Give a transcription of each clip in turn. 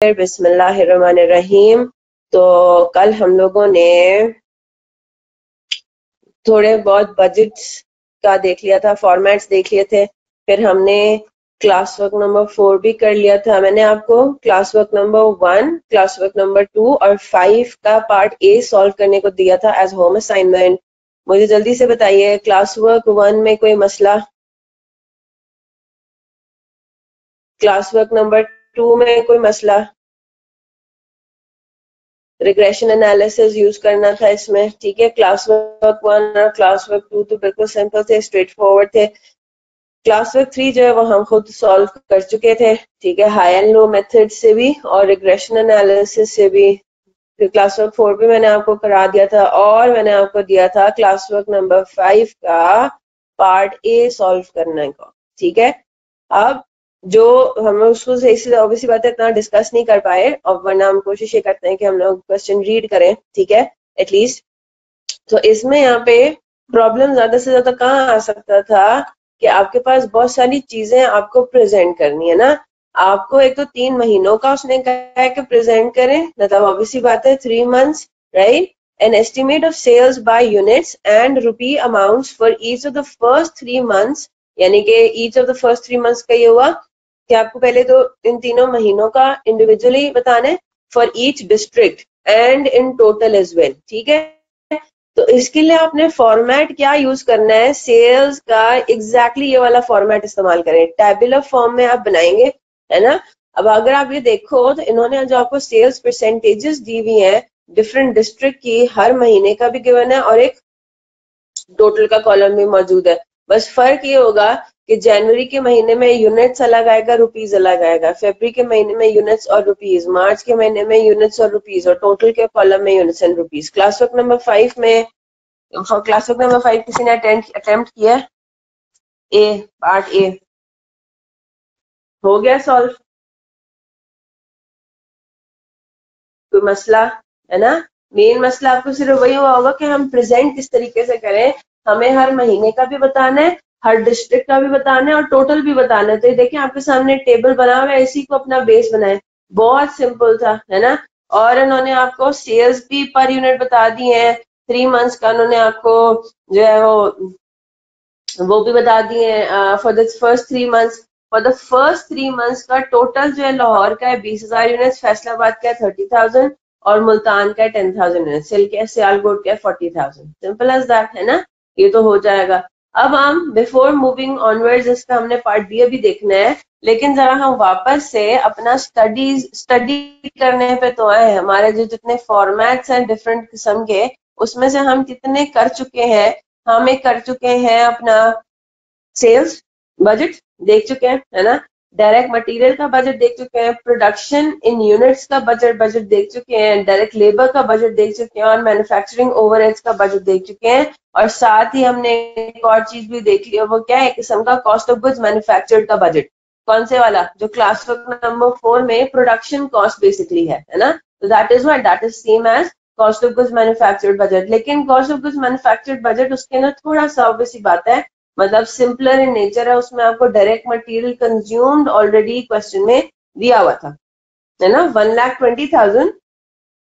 बिस्मिल्लाहिर्रहमानिर्रहीम। तो कल हम लोगों ने थोड़े बहुत बजट्स का देख लिया था, फॉर्मेट्स देख लिए थे, फिर हमने क्लास वर्क नंबर 4 भी कर लिया था। मैंने आपको class work number 1, class work number 2 और 5 का पार्ट ए सॉल्व करने को दिया था एज होम असाइनमेंट। मुझे जल्दी से बताइए, क्लास वर्क 1 में कोई मसला, क्लास वर्क नंबर 2 में कोई मसला? रिग्रेशन एनालिसिस यूज करना था इसमें, ठीक है। क्लास वर्क 1 और क्लास वर्क 2 तो बिल्कुल सिंपल थे, स्ट्रेट फॉरवर्ड थे। क्लास वर्क 3 जो है वो हम खुद सॉल्व कर चुके थे, ठीक है, हाई एंड लो मेथड से भी और रिग्रेशन एनालिसिस से भी। फिर क्लास वर्क 4 भी मैंने आपको करा दिया था और मैंने आपको दिया था क्लास वर्क नंबर 5 का पार्ट ए सॉल्व करने को, ठीक है। अब जो हम उसको सही से ऑब्वियसली बात है इतना डिस्कस नहीं कर पाए, और वरना हम कोशिश ये करते हैं कि हम लोग क्वेश्चन रीड करें, ठीक है, एटलीस्ट। तो इसमें यहाँ पे प्रॉब्लम ज्यादा से ज्यादा कहाँ आ सकता था कि आपके पास बहुत सारी चीजें आपको प्रेजेंट करनी है ना। आपको एक तो 3 महीनों का उसने कहा है कि प्रेजेंट करें, मतलब ऑब्वियसली बात है 3 months, right. An estimate of sales by units and rupee amounts for each of the first 3 months, यानी कि each of the first 3 months का ये हुआ कि आपको पहले तो इन तीनों महीनों का इंडिविजुअली बताना है, for each district and in total as well, ठीक है। तो इसके लिए आपने फॉर्मेट क्या यूज करना है, सेल्स का एग्जैक्टली ये वाला फॉर्मेट इस्तेमाल करें, टैबुलर फॉर्म में आप बनाएंगे, है ना। अब अगर आप ये देखो तो इन्होंने जो आपको सेल्स परसेंटेजेस दी हुई है डिफरेंट डिस्ट्रिक्ट की, हर महीने का भी गिवन है और एक टोटल का कॉलम भी मौजूद है। बस फर्क ये होगा कि जनवरी के महीने में यूनिट्स अलग आएगा, रुपीज अलग आएगा, फरवरी के महीने में यूनिट्स और रुपीज, मार्च के महीने में यूनिट्स और रुपीज, और टोटल के कॉलम में units and rupees. Class work number 5 में, क्लास वर्क नंबर 5 किसी ने अटेम्प्ट किया? ए, पार्ट ए हो गया सॉल्व? कोई मसला है ना? मेन मसला आपको सिर्फ वही हुआ होगा कि हम प्रेजेंट किस तरीके से करें। हमें हर महीने का भी बताना है, हर डिस्ट्रिक्ट का भी बताना है और टोटल भी बताना है। तो ये देखिए आपके सामने टेबल बना हुआ है, इसी को अपना बेस बनाए। बहुत सिंपल था, है ना। और इन्होंने आपको सेल्स भी पर यूनिट बता दी है, 3 मंथ्स का उन्होंने आपको जो है वो भी बता दिए for the first 3 months. For the first 3 months का टोटल जो है लाहौर का है 20,000 यूनिट्स, फैसलाबाद का है 30,000 और मुल्तान का है 10,000 यूनिट्स, सियालकोट का है 40,000। सिंपल एज दैट, है ना, ये तो हो जाएगा। अब हम बिफोर मूविंग ऑनवर्ड्स इसका हमने पार्ट बी अभी देखना है, लेकिन जरा हम वापस से अपना स्टडी करने पे तो आए। हमारे जो जितने फॉर्मेट्स हैं डिफरेंट किस्म के, उसमें से हम कितने कर चुके हैं। हम एक कर चुके हैं अपना सेल्स बजट देख चुके हैं, है ना, डायरेक्ट मटेरियल का बजट देख चुके हैं, प्रोडक्शन इन यूनिट्स का बजट देख चुके हैं, डायरेक्ट लेबर का बजट देख चुके हैं और मैन्युफैक्चरिंग ओवरहेड्स का बजट देख चुके हैं। और साथ ही हमने एक और चीज भी देख ली, वो क्या है, एक किस्म का कॉस्ट ऑफ गुड्स मैन्युफैक्चर्ड का बजट। कौन से वाला? जो क्लास वर्क नंबर 4 में प्रोडक्शन कॉस्ट बेसिकली है ना। तो that is what, that is same as cost of goods manufactured budget. लेकिन cost of goods manufactured budget उसके अंदर थोड़ा सा ऑब्वियसली बात है, मतलब सिंपलर इन नेचर है, उसमें आपको direct material consumed already question में दिया हुआ था, है ना। 1,20,000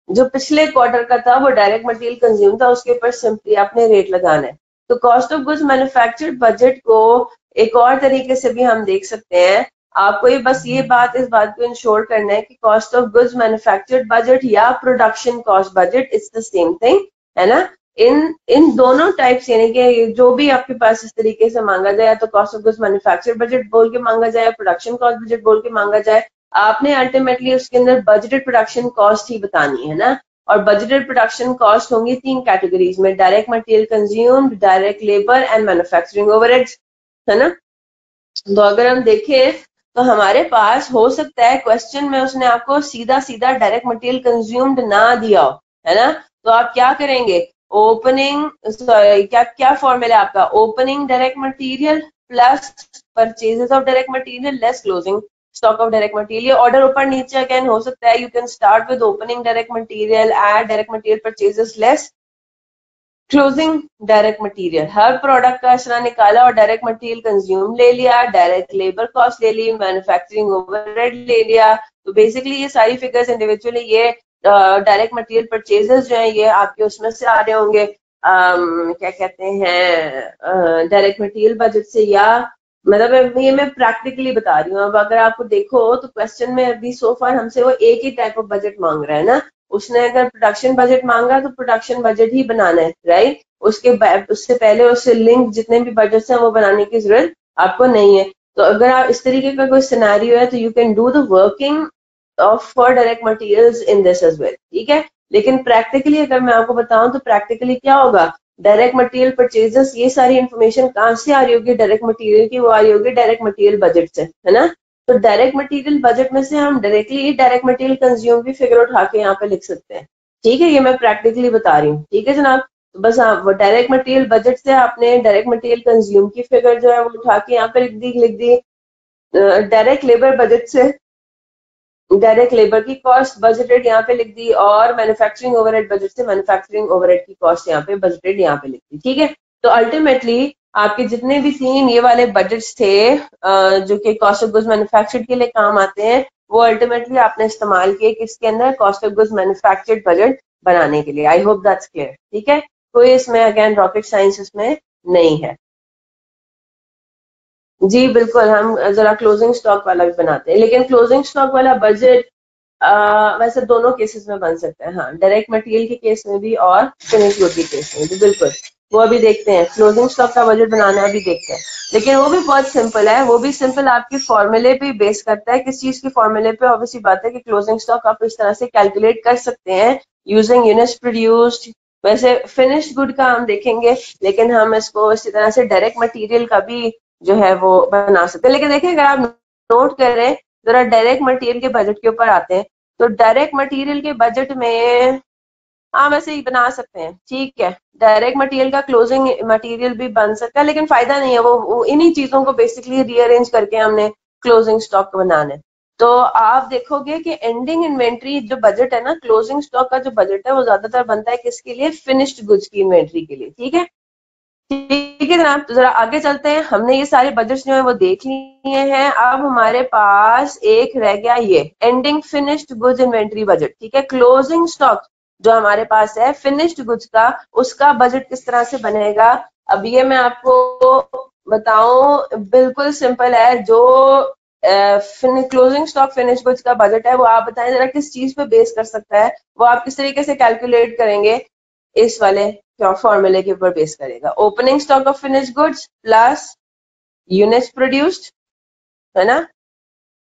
जो पिछले क्वार्टर का था वो डायरेक्ट मटेरियल कंज्यूम था, उसके ऊपर सिंपली आपने रेट लगाना है। तो cost of goods manufactured budget को एक और तरीके से भी हम देख सकते हैं। आपको ये बस ये बात, इस बात को इंश्योर करना है कि cost of goods manufactured budget या production cost budget it's the same thing, है ना। इन दोनों टाइप्स, यानी कि जो भी आपके पास इस तरीके से मांगा जाए, तो cost of goods manufactured budget बोल के मांगा जाए, प्रोडक्शन कॉस्ट बजट बोल के मांगा जाए, आपने अल्टीमेटली उसके अंदर बजटेड प्रोडक्शन कॉस्ट ही बतानी है ना। और बजटेड प्रोडक्शन कॉस्ट होंगी 3 कैटेगरीज में, direct material consumed, direct labour and manufacturing overheads, है ना। तो अगर हम देखें तो हमारे पास हो सकता है क्वेश्चन में उसने आपको सीधा सीधा डायरेक्ट मटेरियल कंज्यूम्ड ना दिया हो, है ना। तो आप क्या करेंगे, ओपनिंग, क्या क्या फॉर्मूला आपका, opening direct material plus purchases of direct material less closing stock of direct material. Order ऊपर नीचे अगेन हो सकता है, you can start with opening direct material, add direct material purchases less closing direct material, हर product का असरा निकाला और डायरेक्ट मटेरियल कंज्यूम ले लिया, डायरेक्ट लेबर कॉस्ट ले ली, मैन्युफैक्चरिंग ओवरहेड ले लिया। तो बेसिकली ये सारी फिगर्स इंडिविजुअली ये डायरेक्ट मटेरियल परचेजेस जो है ये आपके उसमें से आ रहे होंगे, क्या कहते हैं डायरेक्ट मटेरियल बजट से, या मतलब ये मैं प्रैक्टिकली बता रही हूँ। अब अगर आपको देखो तो क्वेश्चन में अभी सो फार हमसे वो एक ही टाइप ऑफ बजट मांग रहा है ना, उसने अगर प्रोडक्शन बजट मांगा तो प्रोडक्शन बजट ही बनाना है, राइट। उससे पहले उससे लिंक जितने भी बजट्स हैं वो बनाने की जरूरत आपको नहीं है। तो अगर आप इस तरीके का कोई सिनेरियो है तो you can do the working of for direct materials in this as well, ठीक है। लेकिन प्रैक्टिकली अगर मैं आपको बताऊं तो प्रैक्टिकली क्या होगा, डायरेक्ट मटेरियल परचेजेस, ये सारी इंफॉर्मेशन कहाँ से आ रही होगी डायरेक्ट मटेरियल की, वो आ रही होगी डायरेक्ट मटेरियल बजट से, है ना। तो डायरेक्ट मटेरियल बजट में से हम डायरेक्टली डायरेक्ट मटेरियल कंज्यूम की फिगर उठा के यहाँ पे लिख सकते हैं, ठीक है। ये मैं प्रैक्टिकली बता रही हूँ, ठीक है जनाब। तो बस आप डायरेक्ट मटेरियल बजट से आपने डायरेक्ट मटेरियल कंज्यूम की फिगर जो है वो उठा के यहाँ पे लिख दी। डायरेक्ट लेबर बजट से डायरेक्ट लेबर की कॉस्ट बजटेड यहाँ पे लिख दी, और मैन्युफैक्चरिंग ओवरहेड बजट से मैन्युफैक्चरिंग ओवरहेड की कॉस्ट यहाँ पे बजटेड यहाँ पे लिख दी, ठीक है। तो अल्टीमेटली आपके जितने भी तीन ये वाले बजट्स थे जो कि कॉस्ट ऑफ गुड्स मैन्युफैक्चर्ड के लिए काम आते हैं, वो अल्टीमेटली आपने इस्तेमाल किए किसके अंदर, cost of goods manufactured budget बनाने के लिए। आई होप दैट्स क्लियर, ठीक है। कोई इसमें अगेन रॉकेट साइंस इसमें नहीं है। जी बिल्कुल, हम जरा क्लोजिंग स्टॉक वाला भी बनाते हैं, लेकिन क्लोजिंग स्टॉक वाला बजट वैसे दोनों केसेस में बन सकता है, हाँ, डायरेक्ट मटेरियल के केस में भी और फिनिश गुड के केस में भी, बिल्कुल। वो अभी देखते हैं, क्लोजिंग स्टॉक का बजट बनाना अभी देखते हैं, लेकिन वो भी बहुत सिंपल है। वो भी सिंपल आपके फॉर्मूले पे बेस करता है, किस चीज के फॉर्मूले पे, ऑब्वियसली बात है कि क्लोजिंग स्टॉक आप इस तरह से कैलकुलेट कर सकते हैं यूजिंग यूनिट्स प्रोड्यूस्ड। वैसे फिनिश्ड गुड का हम देखेंगे, लेकिन हम इसको इसी तरह से डायरेक्ट मटेरियल का भी जो है वो बना सकते हैं। लेकिन देखिए अगर आप नोट करें, जरा डायरेक्ट मटेरियल के बजट के ऊपर आते हैं, तो डायरेक्ट मटेरियल के बजट में हाँ वैसे ही बना सकते हैं, ठीक है। डायरेक्ट मटेरियल का क्लोजिंग मटेरियल भी बन सकता है, लेकिन फायदा नहीं है, वो इन्हीं चीजों को बेसिकली रीअरेंज करके हमने क्लोजिंग स्टॉक बनाना है। तो आप देखोगे कि एंडिंग इन्वेंट्री जो बजट है ना, क्लोजिंग स्टॉक का जो बजट है वो ज्यादातर बनता है किसके लिए, फिनिश्ड गुड्स की इन्वेंट्री के लिए, ठीक है। ठीक है जनाब, तो जरा आगे चलते हैं। हमने ये सारे बजट्स जो है वो देख लिए हैं। अब हमारे पास एक रह गया ये ending finished goods inventory budget, ठीक है। क्लोजिंग स्टॉक जो हमारे पास है फिनिश्ड गुड्स का, उसका बजट किस तरह से बनेगा, अब ये मैं आपको बताऊं, बिल्कुल सिंपल है। जो क्लोजिंग स्टॉक फिनिश गुड्स का बजट है वो आप बताएं जरा किस चीज पे बेस कर सकता है, वो आप किस तरीके से कैलकुलेट करेंगे, इस वाले फॉर्मूले के ऊपर बेस करेगा। Opening stock of finish goods plus units produced, है ना,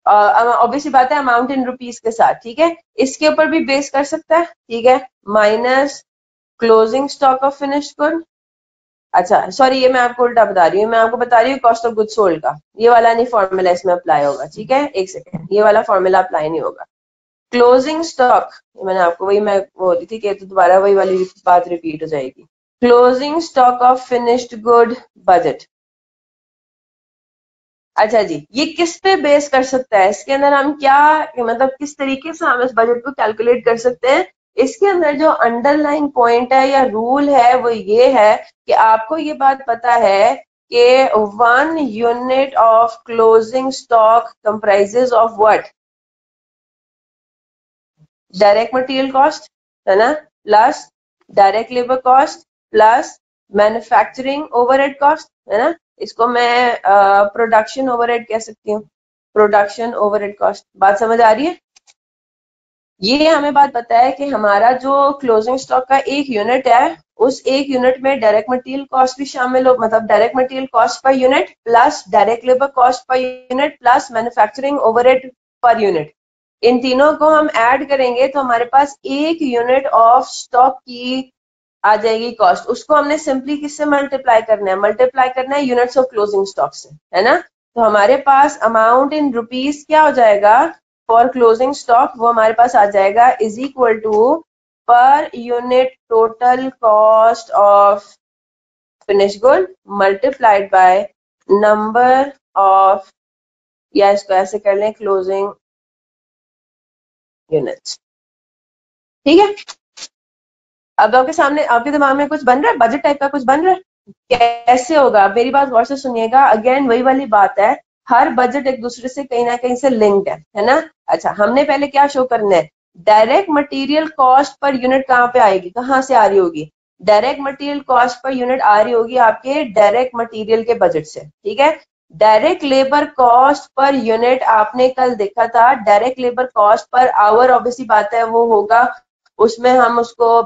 ऑब्वियसली बात है अमाउंट इन रुपीस के साथ, ठीक है। इसके ऊपर भी बेस कर सकता है, ठीक है, minus closing stock of finish good. अच्छा सॉरी, ये मैं आपको उल्टा बता रही हूँ, मैं आपको बता रही हूँ कॉस्ट ऑफ गुड सोल्ड का, ये वाला नहीं फॉर्मूला इसमें अप्लाई होगा, ठीक है। एक सेकेंड, ये वाला फॉर्मूला अप्लाई नहीं होगा। क्लोजिंग स्टॉक, मैंने आपको वही मैं बोल रही थी कि तो दोबारा वही वाली बात रिपीट हो जाएगी। Closing stock of finished good budget, अच्छा जी, ये किस पे बेस कर सकता है, इसके अंदर हम क्या मतलब किस तरीके से हम इस बजट को कैलकुलेट कर सकते हैं। इसके अंदर जो अंडरलाइन पॉइंट है या रूल है वो ये है कि आपको ये बात पता है कि 1 unit of closing stock comprises of what, direct material cost, है ना, plus direct labour cost plus manufacturing overhead cost, है ना। इसको मैं प्रोडक्शन ओवरहेड कह सकती हूँ, प्रोडक्शन ओवरहेड कॉस्ट। बात समझ आ रही है। ये हमें बात पता है कि हमारा जो क्लोजिंग स्टॉक का एक यूनिट है, उस एक यूनिट में डायरेक्ट मटेरियल कॉस्ट भी शामिल हो, मतलब direct material cost per unit plus direct labour cost per unit plus manufacturing overhead per unit, इन तीनों को हम ऐड करेंगे तो हमारे पास एक यूनिट ऑफ स्टॉक की आ जाएगी कॉस्ट। उसको हमने सिंपली किससे मल्टीप्लाई करना है, मल्टीप्लाई करना है यूनिट्स ऑफ क्लोजिंग स्टॉक से, है ना। तो हमारे पास अमाउंट इन रुपीस क्या हो जाएगा फॉर क्लोजिंग स्टॉक, वो हमारे पास आ जाएगा is equal to per unit total cost of finish good multiplied by number of, या इसको ऐसे कर लें, क्लोजिंग यूनिट्स, ठीक है। अब आपके सामने, आपके दिमाग में कुछ बन रहा है, बजट टाइप का कुछ बन रहा है? कैसे होगा? मेरी बात गौर से सुनिएगा, अगेन वही वाली बात है, हर बजट एक दूसरे से कहीं ना कहीं से लिंक्ड है ना? अच्छा, हमने पहले क्या शो करना है? Direct material cost per unit कहाँ पे आएगी, कहाँ से आ रही होगी? Direct material cost per unit आ रही होगी आपके डायरेक्ट मटेरियल के बजट से, ठीक है? Direct labour cost per unit आपने कल देखा था, direct labour cost per hour, obviously बात है वो होगा, उसमें हम उसको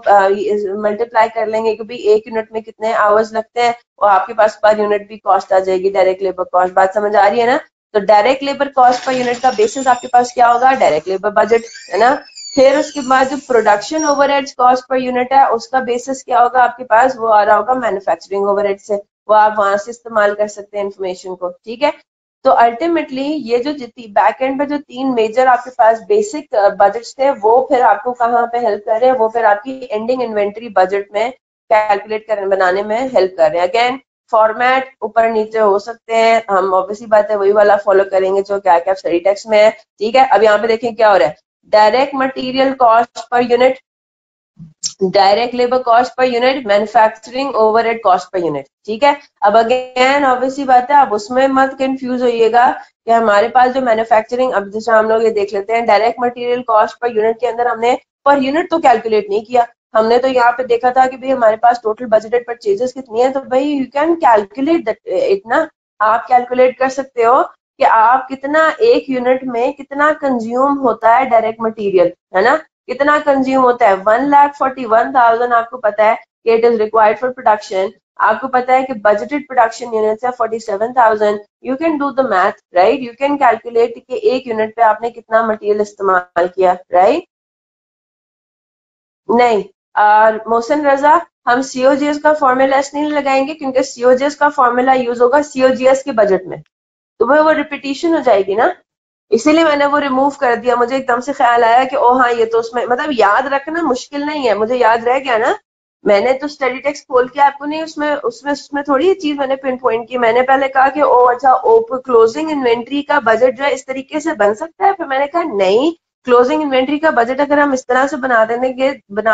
मल्टीप्लाई कर लेंगे क्योंकि एक यूनिट में कितने आवर्स लगते हैं, और आपके पास पर यूनिट भी कॉस्ट आ जाएगी, डायरेक्ट लेबर कॉस्ट। बात समझ आ रही है ना? तो direct labour cost per unit का बेसिस आपके पास क्या होगा? डायरेक्ट लेबर बजट, है ना? फिर उसके बाद जो production overheads cost per unit है उसका बेसिस क्या होगा आपके पास? वो आ रहा होगा मैन्युफैक्चरिंग ओवरहेड से, वो आप वहां से इस्तेमाल कर सकते हैं इन्फॉर्मेशन को, ठीक है? तो अल्टीमेटली ये जो बैक एंड पे जो तीन मेजर आपके पास बेसिक बजट्स थे, वो फिर आपको कहाँ पे हेल्प कर रहे हैं? वो फिर आपकी एंडिंग इन्वेंटरी बजट में कैलकुलेट करने बनाने में हेल्प कर रहे हैं। अगेन फॉर्मेट ऊपर नीचे हो सकते हैं, हम ऑब्वियसली बात है वही वाला फॉलो करेंगे जो क्या क्या स्टडी टेक्स्ट में है, ठीक है? अब यहाँ पे देखें क्या हो रहा है, direct material cost per unit, direct labour cost per unit, manufacturing overhead cost per unit, ठीक है? अब अगेन ऑब्वियसली बात है, आप उसमें मत कंफ्यूज होइएगा कि हमारे पास जो मैन्युफैक्चरिंग, अब जैसे हम लोग ये देख लेते हैं direct material cost per unit के अंदर हमने पर यूनिट तो कैलकुलेट नहीं किया, हमने तो यहाँ पे देखा था कि भाई हमारे पास टोटल बजटेड परचेजेस कितनी है, तो भाई यू कैन कैलकुलेट दैट इतना, आप कैलकुलेट कर सकते हो कि आप कितना एक यूनिट में कितना कंज्यूम होता है डायरेक्ट मटेरियल, है ना? कितना कंज्यूम होता है? 1,41,000 आपको पता है कि it is required for production, आपको पता है कि बजटेड प्रोडक्शन यूनिट्स है 47,000, you can do the math, right? You can calculate कि एक यूनिट पे आपने कितना मटेरियल इस्तेमाल किया, राइट? नहीं, और मोहसिन रजा, हम सीओजीएस का फॉर्मूला नहीं लगाएंगे क्योंकि सीओजीएस का फॉर्मूला यूज होगा सीओजीएस के बजट में, तो वो रिपीटिशन हो जाएगी ना, इसीलिए मैंने वो रिमूव कर दिया। मुझे एकदम से ख्याल आया कि ओ हाँ, ये तो उसमें मतलब याद रखना मुश्किल नहीं है, मुझे याद रह गया ना, मैंने तो स्टडी टेक्स्ट खोल के आपको नहीं, उसमें उसमें उसमें थोड़ी ये चीज मैंने पिन पॉइंट की, मैंने पहले कहा कि ओ अच्छा, ओप क्लोजिंग इन्वेंट्री का बजट जो है इस तरीके से बन सकता है, फिर मैंने कहा नहीं, क्लोजिंग इन्वेंट्री का बजट अगर हम इस तरह से बना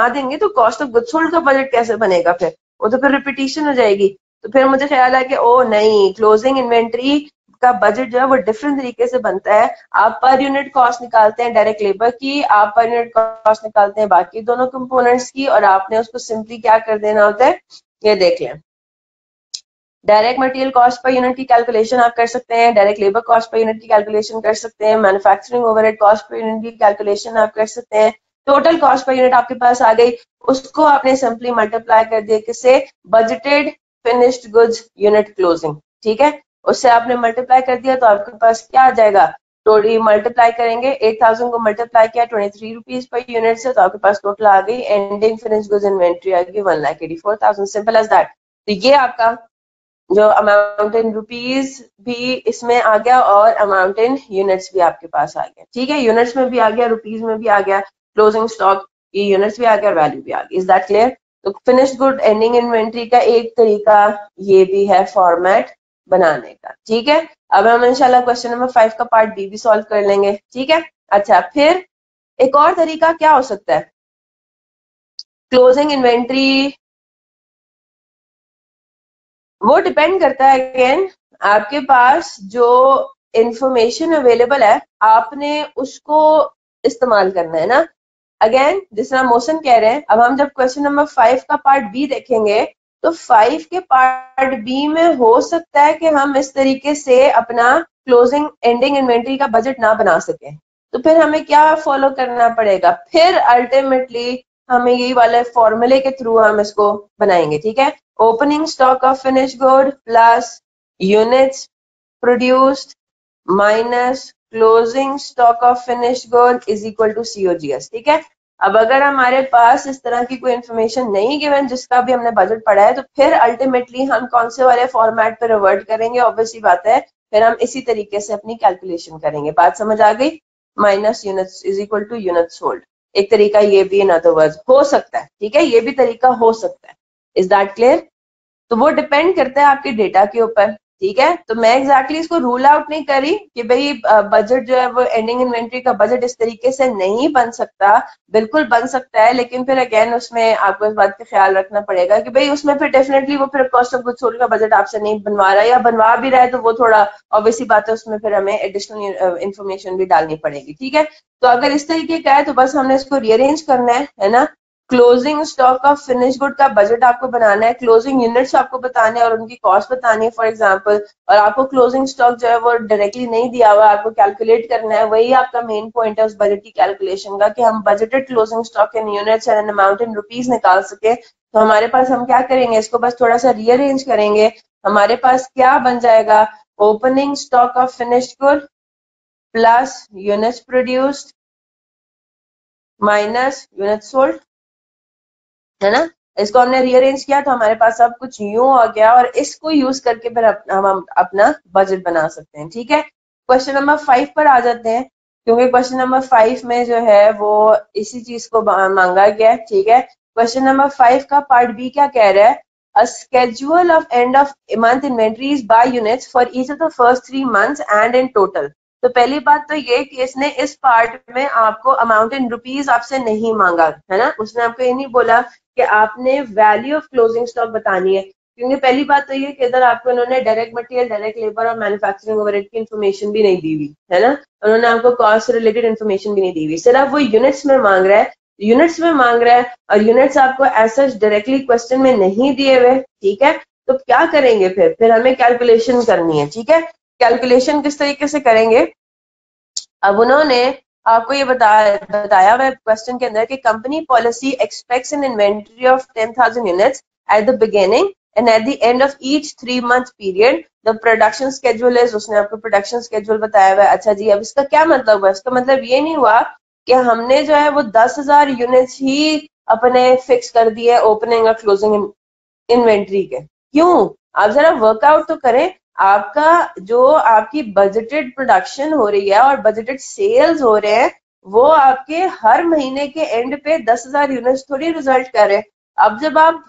देंगे तो कॉस्ट ऑफ गुड्स सोल्ड का बजट कैसे बनेगा? फिर वो तो फिर रिपीटिशन हो जाएगी। तो फिर मुझे ख्याल आया कि ओ नहीं, क्लोजिंग इन्वेंट्री का बजट जो है वो डिफरेंट तरीके से बनता है, आप पर यूनिट कॉस्ट निकालते हैं डायरेक्ट लेबर की, आप पर यूनिट कॉस्ट निकालते हैं बाकी दोनों कंपोनेंट्स की, और आपने उसको सिंपली क्या कर देना होता है, ये देख लें, direct material cost per unit की कैलकुलेशन आप कर सकते हैं, direct labour cost per unit की कैलकुलेशन कर सकते हैं, manufacturing overhead cost per unit की कैलकुलेशन आप कर सकते हैं, टोटल कॉस्ट पर यूनिट आपके पास आ गई, उसको आपने सिंपली मल्टीप्लाई कर दिया किससे? Budgeted finished goods unit closing, ठीक है? उससे आपने मल्टीप्लाई कर दिया तो आपके पास क्या आ जाएगा? टोटल मल्टीप्लाई करेंगे, 8,000 को मल्टीप्लाई किया 23 रुपीज पर यूनिट से, तो आपके पास टोटल आ गई एंडिंग फिनिश्ड गुड्स इन्वेंट्री आ गई 1,84,000, सिंपल एज दैट। तो ये आपका जो अमाउंट इन रुपीज भी इसमें आ गया और अमाउंट इन यूनिट्स भी आपके पास आ गया, ठीक है? यूनिट्स में भी आ गया, रुपीज में भी आ गया, क्लोजिंग स्टॉक की यूनिट्स भी आ गया, वैल्यू भी आ गई। Is that clear? तो फिनिश्ड गुड एंडिंग इन्वेंट्री का एक तरीका ये भी है फॉर्मेट बनाने का, ठीक है? अब हम इंशाल्लाह क्वेश्चन नंबर 5 का पार्ट बी भी सॉल्व कर लेंगे, ठीक है? अच्छा, फिर एक और तरीका क्या हो सकता है क्लोजिंग इन्वेंट्री? वो डिपेंड करता है अगेन, आपके पास जो इंफॉर्मेशन अवेलेबल है आपने उसको इस्तेमाल करना है ना। अगेन जिस तरह मोशन कह रहे हैं, अब हम जब क्वेश्चन नंबर 5 का पार्ट बी देखेंगे तो 5 के पार्ट बी में हो सकता है कि हम इस तरीके से अपना क्लोजिंग एंडिंग इन्वेंट्री का बजट ना बना सकें, तो फिर हमें क्या फॉलो करना पड़ेगा? फिर अल्टीमेटली हमें यही वाले फॉर्मूले के थ्रू हम इसको बनाएंगे, ठीक है? Opening stock of finish good plus units produced minus closing stock of finish good is equal to COGS, ठीक है? अब अगर हमारे पास इस तरह की कोई इंफॉर्मेशन नहीं गिवन जिसका भी हमने बजट पढ़ा है, तो फिर अल्टीमेटली हम कौन से वाले फॉर्मेट पे रिवर्ट करेंगे? ऑब्वियसली बात है, फिर हम इसी तरीके से अपनी कैलकुलेशन करेंगे। बात समझ आ गई? Minus units is equal to unit sold, एक तरीका ये भी इन अदर वर्ड्स हो सकता है, ठीक है? ये भी तरीका हो सकता है। Is that clear? तो वो डिपेंड करता है आपके डेटा के ऊपर। ठीक है। तो मैं एग्जैक्टली इसको रूल आउट नहीं करी कि भाई बजट जो है वो एंडिंग इन्वेंट्री का बजट इस तरीके से नहीं बन सकता, बिल्कुल बन सकता है, लेकिन फिर अगेन उसमें आपको इस बात का ख्याल रखना पड़ेगा कि भाई उसमें फिर डेफिनेटली वो फिर कॉस्ट ऑफ गुड्स सोल्ड का बजट आपसे नहीं बनवा रहा है, या बनवा भी रहा है तो वो थोड़ा ऑब्वियसली बात है, उसमें फिर हमें एडिशनल इन्फॉर्मेशन भी डालनी पड़ेगी। ठीक है, तो अगर इस तरीके का है तो बस हमने इसको रीअरेंज करना है ना। Closing stock of finish good का बजट आपको बनाना है, क्लोजिंग यूनिट्स आपको बताने और उनकी कॉस्ट बतानी है फॉर एग्जांपल, और आपको क्लोजिंग स्टॉक जो है वो डायरेक्टली नहीं दिया हुआ, आपको कैलकुलेट करना है, वही आपका मेन पॉइंट है उस बजट की कैलकुलेशन का, कि हम budgeted closing stock in units and amount in rupees निकाल सके। तो हमारे पास हम क्या करेंगे, इसको बस थोड़ा सा रीअरेंज करेंगे। हमारे पास क्या बन जाएगा, opening stock of finished good plus units produced minus units sold, है ना। इसको हमने रीअरेंज किया तो हमारे पास सब कुछ यूं हो गया, और इसको यूज करके फिर हम अपना बजट बना सकते हैं। ठीक है, क्वेश्चन नंबर 5 पर आ जाते हैं, क्योंकि क्वेश्चन नंबर 5 में जो है वो इसी चीज को मांगा गया है। ठीक है, क्वेश्चन नंबर 5 का पार्ट बी क्या कह रहा है, a schedule of end of month inventories by units for each of the first 3 months and in total। तो पहली बात तो ये कि इसने इस पार्ट में आपको अमाउंट इन रुपीज आपसे नहीं मांगा, है ना। उसने आपको ये नहीं बोला कि आपने वैल्यू ऑफ क्लोजिंग स्टॉक बतानी है, क्योंकि पहली बात तो ये कि इधर आपको इन्होंने डायरेक्ट मटेरियल, डायरेक्ट लेबर और मैन्युफैक्चरिंग ओवरहेड की इन्फॉर्मेशन भी नहीं दी हुई, है ना। उन्होंने आपको कॉस्ट से रिलेटेड इन्फॉर्मेशन भी नहीं दी हुई, सिर्फ वो यूनिट्स में मांग रहा है, यूनिट्स में मांग रहा है, और यूनिट्स आपको ऐसा डायरेक्टली क्वेश्चन में नहीं दिए हुए। ठीक है, तो क्या करेंगे, फिर हमें कैलकुलेशन करनी है। ठीक है, कैलकुलेशन किस तरीके से करेंगे, अब उन्होंने आपको ये बताया हुआ क्वेश्चन के अंदर कि company policy expects an inventory of 10,000 units at the beginning and at the end of each 3 month period the production schedule is, उसने आपको प्रोडक्शन स्केड्यूल बताया हुआ है। अच्छा जी, अब इसका क्या मतलब हुआ, इसका मतलब ये नहीं हुआ कि हमने जो है वो 10,000 यूनिट्स ही अपने फिक्स कर दिए ओपनिंग और क्लोजिंग इन्वेंट्री के। क्यों, आप जरा वर्कआउट तो करें, आपका जो आपकी बजटेड प्रोडक्शन हो रही है और बजटेड सेल्स हो रहे हैं, वो आपके हर महीने के एंड पे 10,000 यूनिट्स थोड़ी रिजल्ट कर रहे हैं। अब जब आप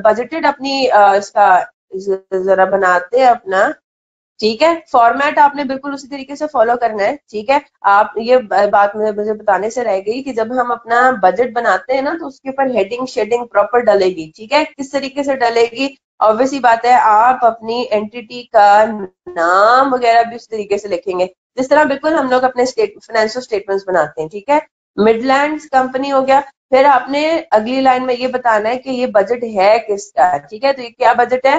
बजटेड अपनी इसका जरा बनाते हैं अपना, ठीक है, फॉर्मेट आपने बिल्कुल उसी तरीके से फॉलो करना है। ठीक है, आप ये बात मुझे बताने से रह गई कि जब हम अपना बजट बनाते हैं ना तो उसके ऊपर हेडिंग शेडिंग प्रॉपर डलेगी। ठीक है, किस तरीके से डलेगी, ऑब्वियसली बात है, आप अपनी एंटिटी का नाम वगैरह भी उस तरीके से लिखेंगे जिस तरह बिल्कुल हम लोग अपने फाइनेंशियल स्टेटमेंट्स बनाते हैं। ठीक है, मिडलैंड्स कंपनी हो गया, फिर आपने अगली लाइन में ये बताना है कि ये बजट है किसका। ठीक है, तो ये क्या बजट है,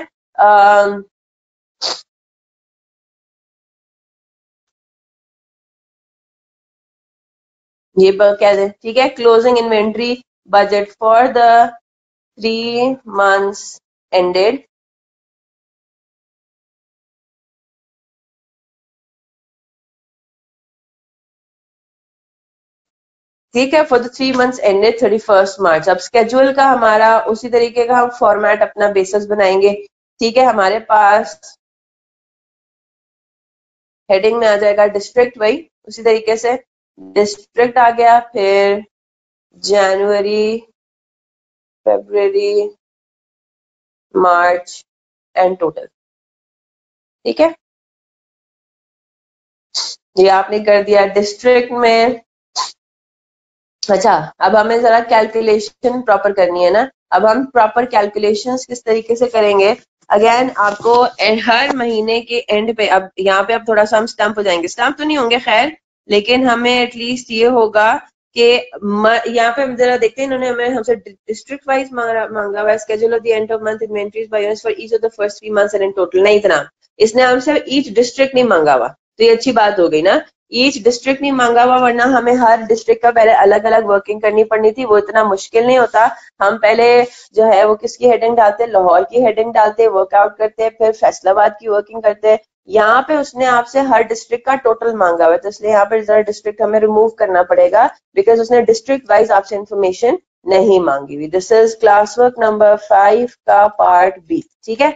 ये कह दे। ठीक है, closing inventory budget for the 3 months ended, ठीक है, for the 3 months ended 31st March। अब स्केड्यूल का हमारा उसी तरीके का हम फॉर्मेट अपना बेसिस बनाएंगे। ठीक है, हमारे पास हेडिंग में आ जाएगा डिस्ट्रिक्ट, वही उसी तरीके से डिस्ट्रिक्ट आ गया, फिर जनवरी फरवरी मार्च एंड टोटल। ठीक है, ये आपने कर दिया डिस्ट्रिक्ट में। अच्छा, अब हमें जरा कैलकुलेशन प्रॉपर करनी है ना। अब हम प्रॉपर कैलकुलेशंस किस तरीके से करेंगे, अगेन आपको हर महीने के एंड पे, अब यहाँ पे अब थोड़ा सा हम स्टम्प हो जाएंगे, स्टम्प तो नहीं होंगे खैर, लेकिन हमें एटलीस्ट ये होगा कि यहाँ पे हम जरा देखते हैं, इन्होंने हमें हमसे डिस्ट्रिक्ट वाइज मांगा हुआ है, schedule of the end of month inventories by units for each of the first 3 months and in total, नहीं इतना, इसने हमसे ईच डिस्ट्रिक्ट नहीं मांगा हुआ, तो ये अच्छी बात हो गई ना, ईच डिस्ट्रिक्ट नहीं मांगा हुआ, वरना हमें हर डिस्ट्रिक्ट का पहले अलग अलग वर्किंग करनी पड़नी थी, वो इतना मुश्किल नहीं होता। हम पहले जो है वो किसकी हेडिंग डालते, लाहौर की हेडिंग डालते, वर्कआउट करते, फिर फैसलाबाद की वर्किंग करते। यहाँ पे उसने आपसे हर डिस्ट्रिक्ट का टोटल मांगा हुआ है, तो इसलिए यहाँ पे जरा डिस्ट्रिक्ट हमें रिमूव करना पड़ेगा, बिकॉज उसने डिस्ट्रिक्ट वाइज आपसे इंफॉर्मेशन नहीं मांगी हुई। This is class work number 5 का पार्ट बी। ठीक है,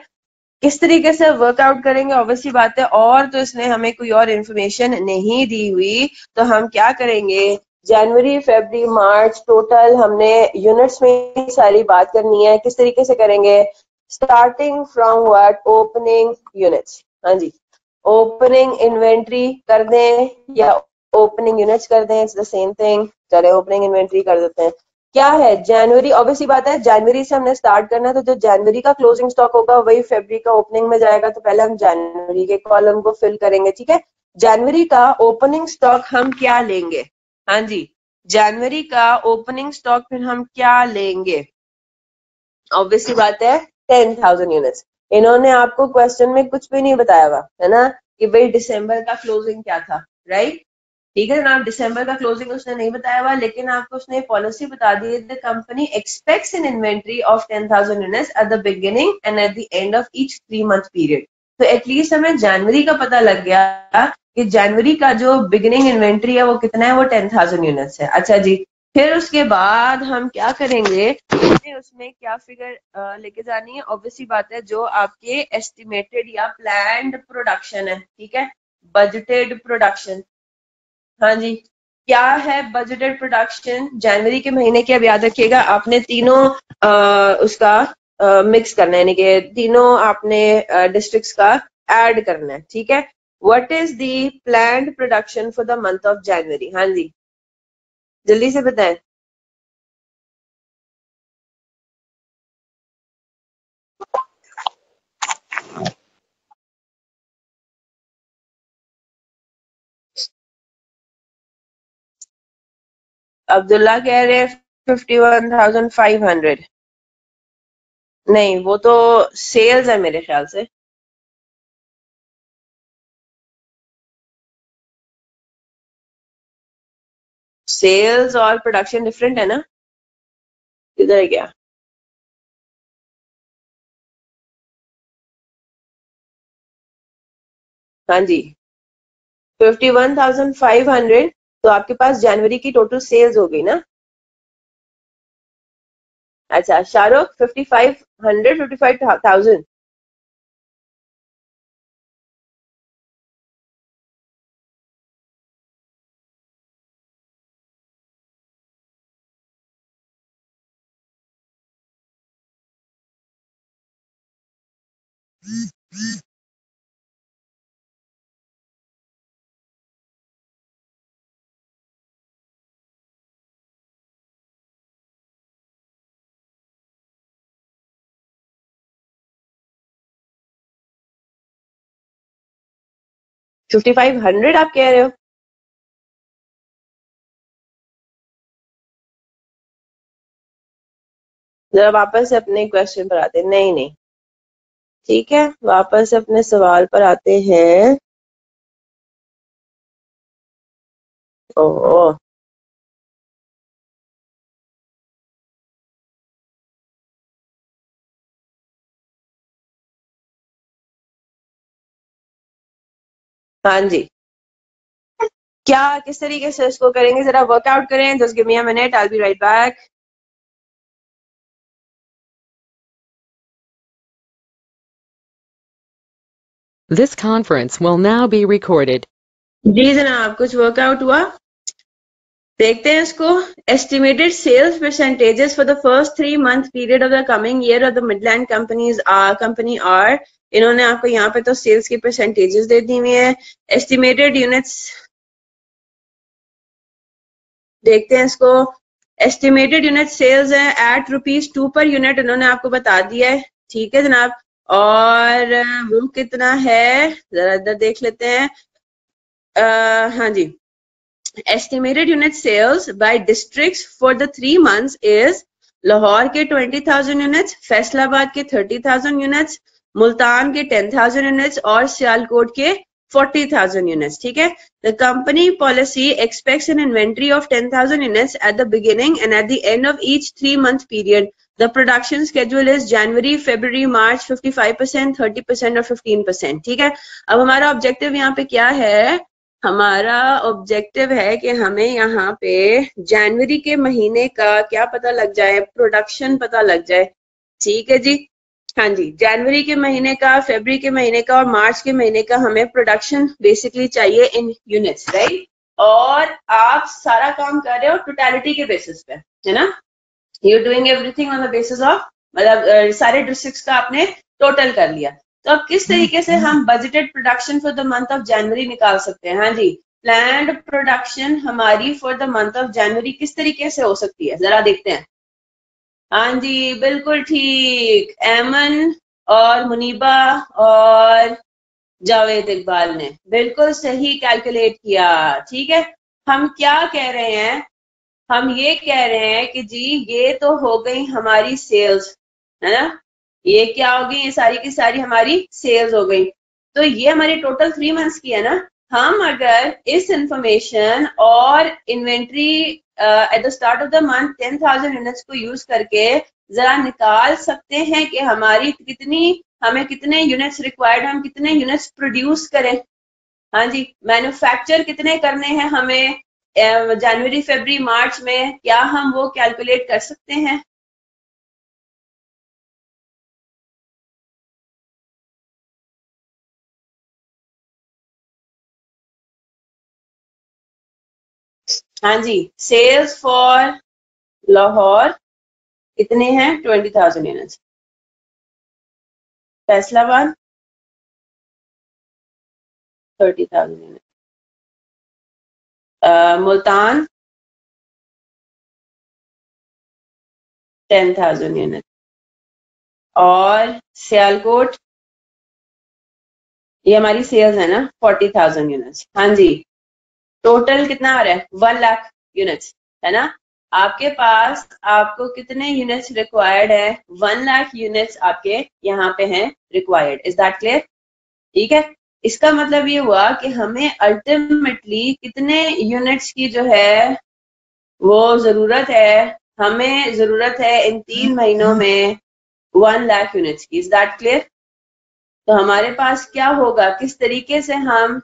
किस तरीके से वर्कआउट करेंगे, ऑब्वियसली बात है, और तो इसने हमें कोई और इन्फॉर्मेशन नहीं दी हुई, तो हम क्या करेंगे, जनवरी फरवरी मार्च टोटल हमने यूनिट्स में सारी बात करनी है। किस तरीके से करेंगे, starting from what, opening units. हाँ जी, ओपनिंग इन्वेंट्री कर दें या ओपनिंग यूनिट्स कर दें, इट्स द सेम थिंग। चले ओपनिंग इन्वेंट्री कर देते हैं। क्या है जनवरी, ऑब्वियसली बात है जनवरी से हमने स्टार्ट करना है, तो जो जनवरी का क्लोजिंग स्टॉक होगा वही फरवरी का ओपनिंग में जाएगा, तो पहले हम जनवरी के कॉलम को फिल करेंगे। ठीक है, जनवरी का ओपनिंग स्टॉक हम क्या लेंगे? हाँ जी, जनवरी का ओपनिंग स्टॉक फिर हम क्या लेंगे? ऑब्वियसली बात है 10,000 यूनिट्स। इन्होंने आपको क्वेश्चन में कुछ भी नहीं बताया हुआ है ना कि भाई दिसंबर का क्लोजिंग क्या था, राइट? ठीक है ना, दिसंबर का क्लोजिंग उसने नहीं बताया हुआ, लेकिन आपको उसने पॉलिसी बता दी है, the company aspects an inventory of 10,000 units at the beginning and at the end of each 3 month period. तो एटलीस्ट हमें जनवरी का पता लग गया कि जनवरी का जो बिगिनिंग इन्वेंट्री है वो कितना है, वो 10,000 यूनिट्स है। अच्छा जी, फिर उसके बाद हम क्या करेंगे, उसमें क्या फिगर लेके जानी है? ऑब्वियसली बात है जो आपके एस्टिमेटेड या प्लान्ड प्रोडक्शन है, ठीक है, बजटेड प्रोडक्शन। हाँ जी, क्या है बजटेड प्रोडक्शन जनवरी के महीने की? अब याद रखिएगा आपने तीनों उसका मिक्स करना है, यानी कि तीनों आपने डिस्ट्रिक्ट्स का ऐड करना है। ठीक है, what is the planned production for the month of January? हाँ जी, जल्दी से बताएं। अब्दुल्ला कह रहे हैं 51,500। नहीं, वो तो सेल्स है मेरे ख्याल से। सेल्स और प्रोडक्शन डिफरेंट है ना? किधर है क्या? हाँ जी, 51,500। तो आपके पास जनवरी की टोटल सेल्स हो गई ना? अच्छा शाहरुख, 5,500, 55,000। फिफ्टी फाइव हंड्रेड आप कह रहे हो? जरा वापस से अपने क्वेश्चन पर आते हैं। नहीं नहीं, ठीक है, वापस अपने सवाल पर आते हैं। ओ, हाँ जी, क्या किस तरीके से इसको करेंगे, जरा वर्कआउट करें। Just give me a minute, I will be right back. This conference will now be recorded. जी जनाब, कुछ वर्कआउट हुआ? देखते हैं इसको। Estimated sales percentages for the first 3 month period of the coming year of the Midland company are. इन्होंने आपको यहाँ पे तो सेल्स की परसेंटेजेस दे दी हुई है। एस्टिमेटेड यूनिट्स, देखते हैं इसको। एस्टिमेटेड यूनिट सेल्स है एट ₹2 पर यूनिट, इन्होंने आपको बता दिया है। ठीक है जनाब, और वो कितना है जरा इधर देख लेते हैं। हाँ जी, estimated unit sales by districts for the 3 months is Lahore के 20,000 यूनिट्स, फैसलाबाद के 30,000 यूनिट्स, मुल्तान के 10,000 यूनिट्स और सियालकोट के 40,000 यूनिट्स। ठीक है, the company policy expects an inventory of 10,000 units at the beginning and at the end of each 3-month period. The production schedule is January, February, March, 55%, 30% और 15%। ठीक है, अब हमारा ऑब्जेक्टिव यहाँ पे क्या है? हमारा ऑब्जेक्टिव है कि हमें यहाँ पे जनवरी के महीने का क्या पता लग जाए, प्रोडक्शन पता लग जाए। ठीक है जी, हाँ जी, जनवरी के महीने का, फरवरी के महीने का और मार्च के महीने का हमें प्रोडक्शन बेसिकली चाहिए इन यूनिट्स, राइट? और आप सारा काम कर रहे हो टोटलिटी के बेसिस पे, है ना? You doing everything on the basis of, मतलब सारे डिस्ट्रिक्ट्स का आपने टोटल कर लिया। तो अब किस तरीके से हम budgeted production for the month of January निकाल सकते हैं? हाँ जी, प्लान्ड प्रोडक्शन हमारी for the month of January किस तरीके से हो सकती है, जरा देखते हैं। हाँ जी, बिल्कुल ठीक, एमन और मुनीबा और जावेद इकबाल ने बिल्कुल सही कैलकुलेट किया। ठीक है, हम क्या कह रहे हैं? हम ये कह रहे हैं कि जी ये तो हो गई हमारी सेल्स, है ना, ये क्या हो गई, ये सारी की सारी हमारी सेल्स हो गई। तो ये हमारी टोटल 3 मंथ्स की है ना। हम अगर इस इंफॉर्मेशन और inventory at the start of the month 10,000 units को यूज करके जरा निकाल सकते हैं कि हमारी कितनी, हमें कितने यूनिट्स रिक्वायर्ड, हम कितने यूनिट्स प्रोड्यूस करें। हाँ जी, मैन्युफैक्चर कितने करने हैं हमें जनवरी फरवरी मार्च में, क्या हम वो कैलकुलेट कर सकते हैं? हाँ जी, सेल्स फॉर लाहौर कितने हैं? 20,000 units. Faisalabad 30,000 unit, Multan 10,000 unit और सियालकोट, ये हमारी सेल्स है ना 40,000 यूनिट्स। हाँ जी, टोटल कितना आ रहा है? 1 लाख यूनिट्स, है ना। आपके पास आपको कितने यूनिट्स रिक्वायर्ड है? 1 लाख यूनिट्स आपके यहाँ पे हैं रिक्वायर्ड। Is that clear? ठीक है, इसका मतलब ये हुआ कि हमें अल्टीमेटली कितने यूनिट्स की जो है वो जरूरत है? हमें जरूरत है इन 3 महीनों में 1 लाख यूनिट्स की। Is that clear? तो हमारे पास क्या होगा, किस तरीके से हम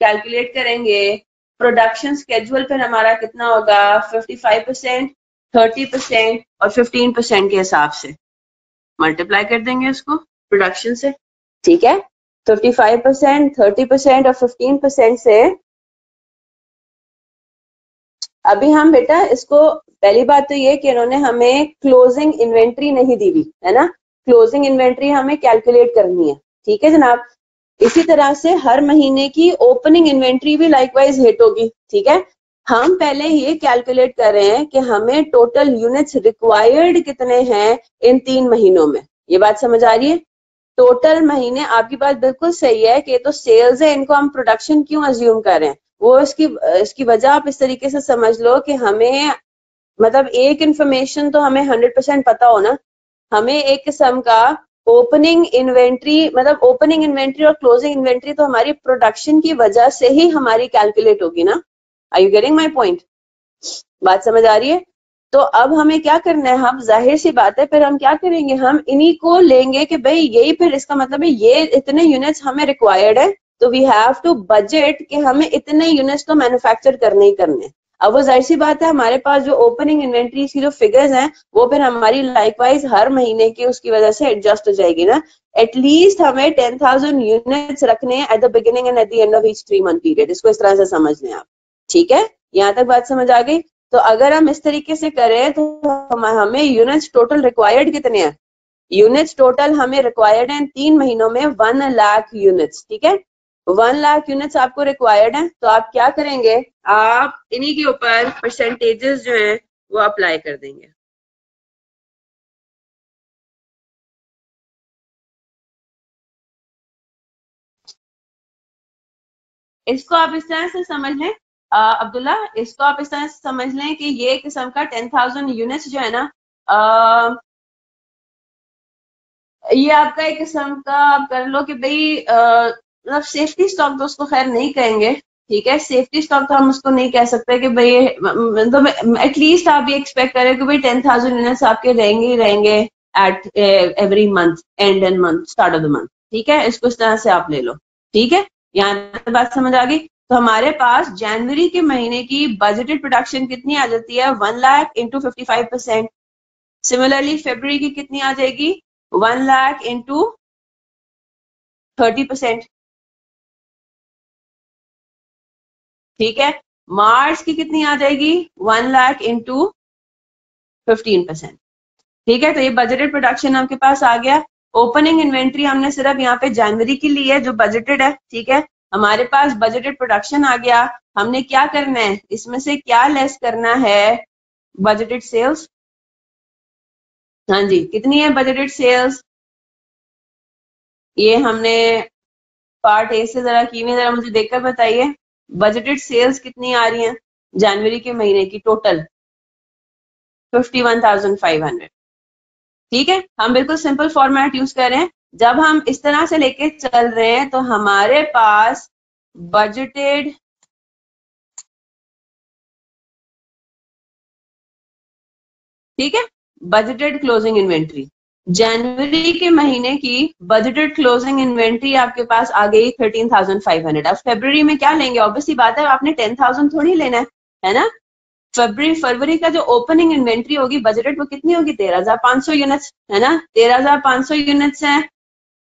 कैलकुलेट करेंगे? प्रोडक्शन स्केड्यूल पर हमारा कितना होगा? 55%, 30% और 15% के हिसाब से मल्टीप्लाई कर देंगे उसको प्रोडक्शन से। ठीक है, 55%, 30% और 15% से अभी हम बेटा इसको, पहली बात तो ये कि इन्होंने हमें क्लोजिंग इन्वेंट्री नहीं दी हुई है ना, क्लोजिंग इन्वेंट्री हमें कैलकुलेट करनी है। ठीक है जनाब, इसी तरह से हर महीने की ओपनिंग इन्वेंट्री भी लाइकवाइज हिट होगी। ठीक है, हम पहले ये कैलकुलेट कर रहे हैं कि हमें टोटल यूनिट्स रिक्वायर्ड कितने हैं इन 3 महीनों में। ये बात समझ आ रही है? टोटल महीने, आपकी बात बिल्कुल सही है कि ये तो सेल्स है, इनको हम प्रोडक्शन क्यों अज्यूम कर रहे हैं, वो इसकी वजह आप इस तरीके से समझ लो कि हमें, मतलब एक इंफॉर्मेशन तो हमें 100% पता हो ना, हमें एक किस्म का ओपनिंग इन्वेंट्री, मतलब ओपनिंग इन्वेंट्री और क्लोजिंग इन्वेंट्री तो हमारी प्रोडक्शन की वजह से ही हमारी कैलकुलेट होगी ना। Are you getting my point? बात समझ आ रही है? तो अब हमें क्या करना है, हम जाहिर सी बात है फिर हम क्या करेंगे, हम इन्हीं को लेंगे कि भाई यही, फिर इसका मतलब है ये इतने यूनिट्स हमें रिक्वायर्ड है, तो वी हैव टू बजट कि हमें इतने यूनिट्स तो मैन्युफैक्चर करने ही करने। अब वो जाहिर सी बात है हमारे पास जो ओपनिंग इन्वेंट्री की जो फिगर्स हैं वो फिर हमारी लाइकवाइज हर महीने की उसकी वजह से एडजस्ट हो जाएगी ना। एटलीस्ट हमें 10,000 यूनिट्स रखने हैं eight the beginning and at the end of each 3 month period. इसको इस तरह से समझ लें आप। ठीक है, यहाँ तक बात समझ आ गई? तो अगर हम इस तरीके से करें तो हमें यूनिट्स टोटल रिक्वायर्ड कितने हैं? यूनिट्स टोटल हमें रिक्वायर्ड हैं 3 महीनों में 1 लाख यूनिट्स। ठीक है, 1 लाख यूनिट्स आपको रिक्वायर्ड हैं, तो आप क्या करेंगे, आप इन्हीं के ऊपर परसेंटेजेस जो हैं वो अप्लाई कर देंगे। इसको आप इस तरह से समझ लें अब्दुल्ला, इसको आप इस तरह से समझ लें कि ये किस्म का 10,000 यूनिट्स जो है ना, ये आपका एक किस्म का आप कर लो कि भाई मतलब सेफ्टी स्टॉक तो उसको खैर नहीं कहेंगे। ठीक है, सेफ्टी स्टॉक तो हम उसको नहीं कह सकते कि भाई, मतलब एटलीस्ट आप ये एक्सपेक्ट करें कि भाई 10,000 यूनिट्स आपके रहेंगे ही रहेंगे at every month, and and month, start of the month. ठीक है, इसको इस तरह से आप ले लो। ठीक है, यहाँ तक बात समझ आ गई? तो हमारे पास जनवरी के महीने की बजटेड प्रोडक्शन कितनी आ जाती है? 1 लाख इंटू 55%। सिमिलरली फरवरी की कितनी आ जाएगी? 1 लाख इंटू 30%। ठीक है, मार्च की कितनी आ जाएगी? 1 लाख इंटू 15%। ठीक है, तो ये बजटेड प्रोडक्शन आपके पास आ गया। ओपनिंग इन्वेंट्री हमने सिर्फ यहाँ पे जनवरी की ली है जो बजटेड है, ठीक है। हमारे पास बजटेड प्रोडक्शन आ गया, हमने क्या करना है, इसमें से क्या लेस करना है, बजटेड सेल्स। हाँ जी, कितनी है बजटेड सेल्स, ये हमने पार्ट ए से जरा की हुई, जरा मुझे देखकर बताइए बजटेड सेल्स कितनी आ रही हैं जनवरी के महीने की टोटल, 51,500। ठीक है, हम बिल्कुल सिंपल फॉर्मेट यूज कर रहे हैं। जब हम इस तरह से लेके चल रहे हैं तो हमारे पास बजटेड ठीक है, बजटेड क्लोजिंग इन्वेंट्री, जनवरी के महीने की बजटेड क्लोजिंग इन्वेंट्री आपके पास आ गई 13,500। अब फरवरी में क्या लेंगे, ऑब्वियसली बात है आपने 10,000 थोड़ी लेना है ना। फरवरी का जो ओपनिंग इन्वेंट्री होगी बजटेड वो कितनी होगी, 13,500 यूनिट्स है ना, 13,500 यूनिट्स हैं।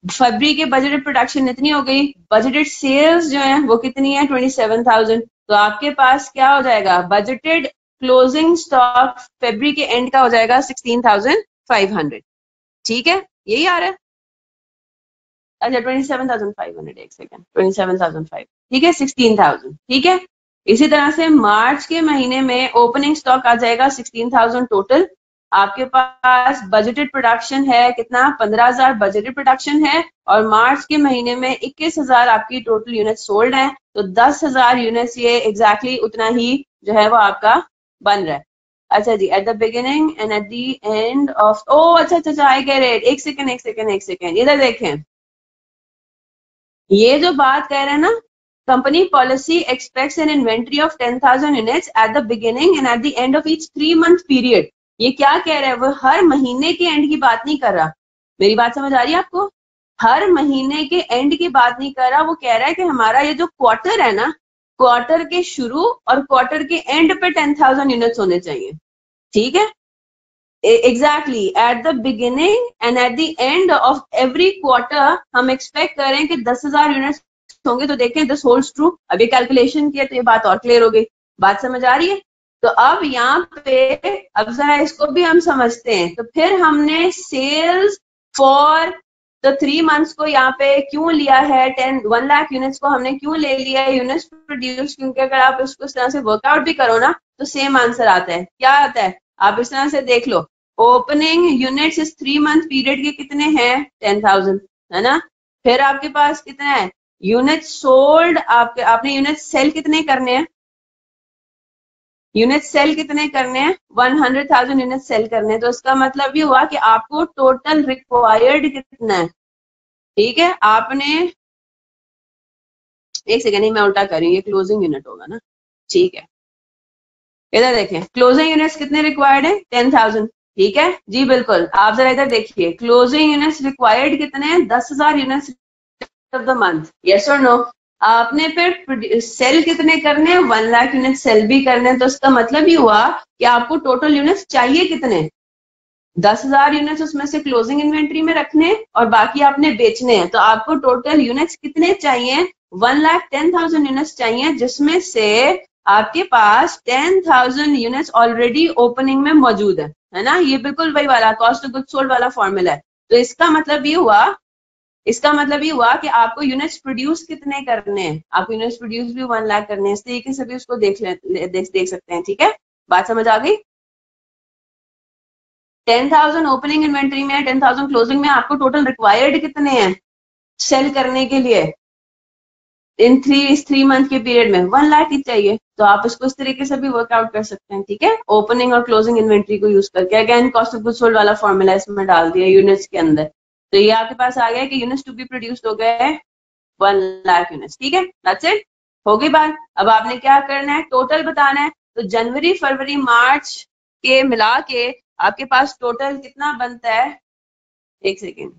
फरवरी के बजटेड प्रोडक्शन इतनी हो गई, बजटेड सेल्स जो है वो कितनी है, 27,000। तो आपके पास क्या हो जाएगा, बजटेड क्लोजिंग स्टॉक फरवरी के एंड का हो जाएगा 16,500। ठीक है, यही आ रहा है। अच्छा 27,500, एक सेकेंड, 27,500 ठीक है, 16,000 ठीक है। इसी तरह से मार्च के महीने में ओपनिंग स्टॉक आ जाएगा 16,000 टोटल। आपके पास बजटेड प्रोडक्शन है कितना, 15,000 बजटेड प्रोडक्शन है, और मार्च के महीने में 21,000 आपकी टोटल यूनिट सोल्ड है। तो 10,000 यूनिट्स ये एग्जैक्टली उतना ही जो है वो आपका बन रहा है। अच्छा जी, at the beginning and at the end of, oh अच्छा अच्छा आई गेट इट, एक सेकेंड इधर देखें, ये जो बात कह रहे हैं ना, company policy expects an inventory of 10,000 units at the beginning and at the end of each 3-month period. ये क्या कह रहा है, वो हर महीने के एंड की बात नहीं कर रहा। मेरी बात समझ आ रही है आपको, हर महीने के एंड की बात नहीं कर रहा, वो कह रहा है कि हमारा ये जो क्वार्टर है ना, क्वार्टर के शुरू और क्वार्टर के एंड पे 10,000 यूनिट्स होने चाहिए। ठीक है, exactly at the beginning and at the end of every quarter हम एक्सपेक्ट कर रहे हैं कि 10,000 यूनिट्स होंगे। तो देखें दिस होल्ड्स ट्रू। अभी कैलकुलेशन किया तो ये बात और क्लियर हो गई, बात समझ आ रही है। तो अब यहाँ पे अब जरा इसको भी हम समझते हैं। तो फिर हमने सेल्स फॉर तो 3 months को यहाँ पे क्यों लिया है, 1 लाख यूनिट्स को हमने क्यों ले लिया है, यूनिट्स प्रोड्यूस, क्योंकि अगर आप इसको इस तरह से वर्कआउट भी करो ना तो सेम आंसर आता है। क्या आता है, आप इस तरह से देख लो, ओपनिंग यूनिट्स इस 3-month पीरियड के कितने हैं, 10,000 है ना। फिर आपके पास कितना है, यूनिट सोल्ड, आपने यूनिट सेल कितने करने हैं, यूनिट सेल कितने करने हैं, 100,000 यूनिट सेल करने हैं। तो इसका मतलब ये हुआ कि आपको टोटल रिक्वायर्ड कितना है। ठीक है, आपने एक सेकेंड ही मैं उल्टा कर रही हूँ, ये क्लोजिंग यूनिट होगा ना, ठीक है। इधर देखें, क्लोजिंग यूनिट्स कितने रिक्वायर्ड है, 10,000। ठीक है जी, बिल्कुल। आप जरा इधर देखिए, क्लोजिंग यूनिट्स रिक्वायर्ड कितने हैं, 10,000 units of the month, yes और नो। आपने फिर सेल कितने करने हैं, 1 लाख यूनिट सेल भी करने हैं। तो इसका मतलब ही हुआ कि आपको टोटल यूनिट्स चाहिए कितने, 10,000 यूनिट्स उसमें से क्लोजिंग इन्वेंट्री में रखने और बाकी आपने बेचने हैं। तो आपको टोटल यूनिट्स कितने चाहिए, 1,10,000 यूनिट्स चाहिए, जिसमें से आपके पास 10,000 यूनिट्स ऑलरेडी ओपनिंग में मौजूद है ना। ये बिल्कुल वही वाला कॉस्ट ऑफ गुड्स सोल्ड वाला फॉर्मूला है। तो इसका मतलब ये हुआ कि आपको यूनिट्स प्रोड्यूस कितने करने हैं, आपको यूनिट्स प्रोड्यूस भी 1 लाख करने हैं। इस तरीके से भी उसको देख सकते हैं। ठीक है, बात समझ आ गई। 10,000 ओपनिंग इन्वेंट्री में, 10,000 क्लोजिंग में, आपको टोटल रिक्वायर्ड कितने हैं सेल करने के लिए इन 3 month के पीरियड में, 1 लाख ही चाहिए। तो आप इसको इस तरीके से भी वर्कआउट कर सकते हैं। ठीक है, ओपनिंग और क्लोजिंग इन्वेंट्री को यूज करके, again cost of goods sold वाला फॉर्मूला इसमें डाल दिया यूनिट्स के अंदर। तो ये आपके पास आ गया कि यूनिट्स टू बी प्रोड्यूस्ड हो गए 1 लाख यूनिट्स। ठीक है, दैट्स इट, हो गई बात। अब आपने क्या करना है, टोटल बताना है। तो जनवरी फरवरी मार्च के मिला के आपके पास टोटल कितना बनता है, एक सेकेंड,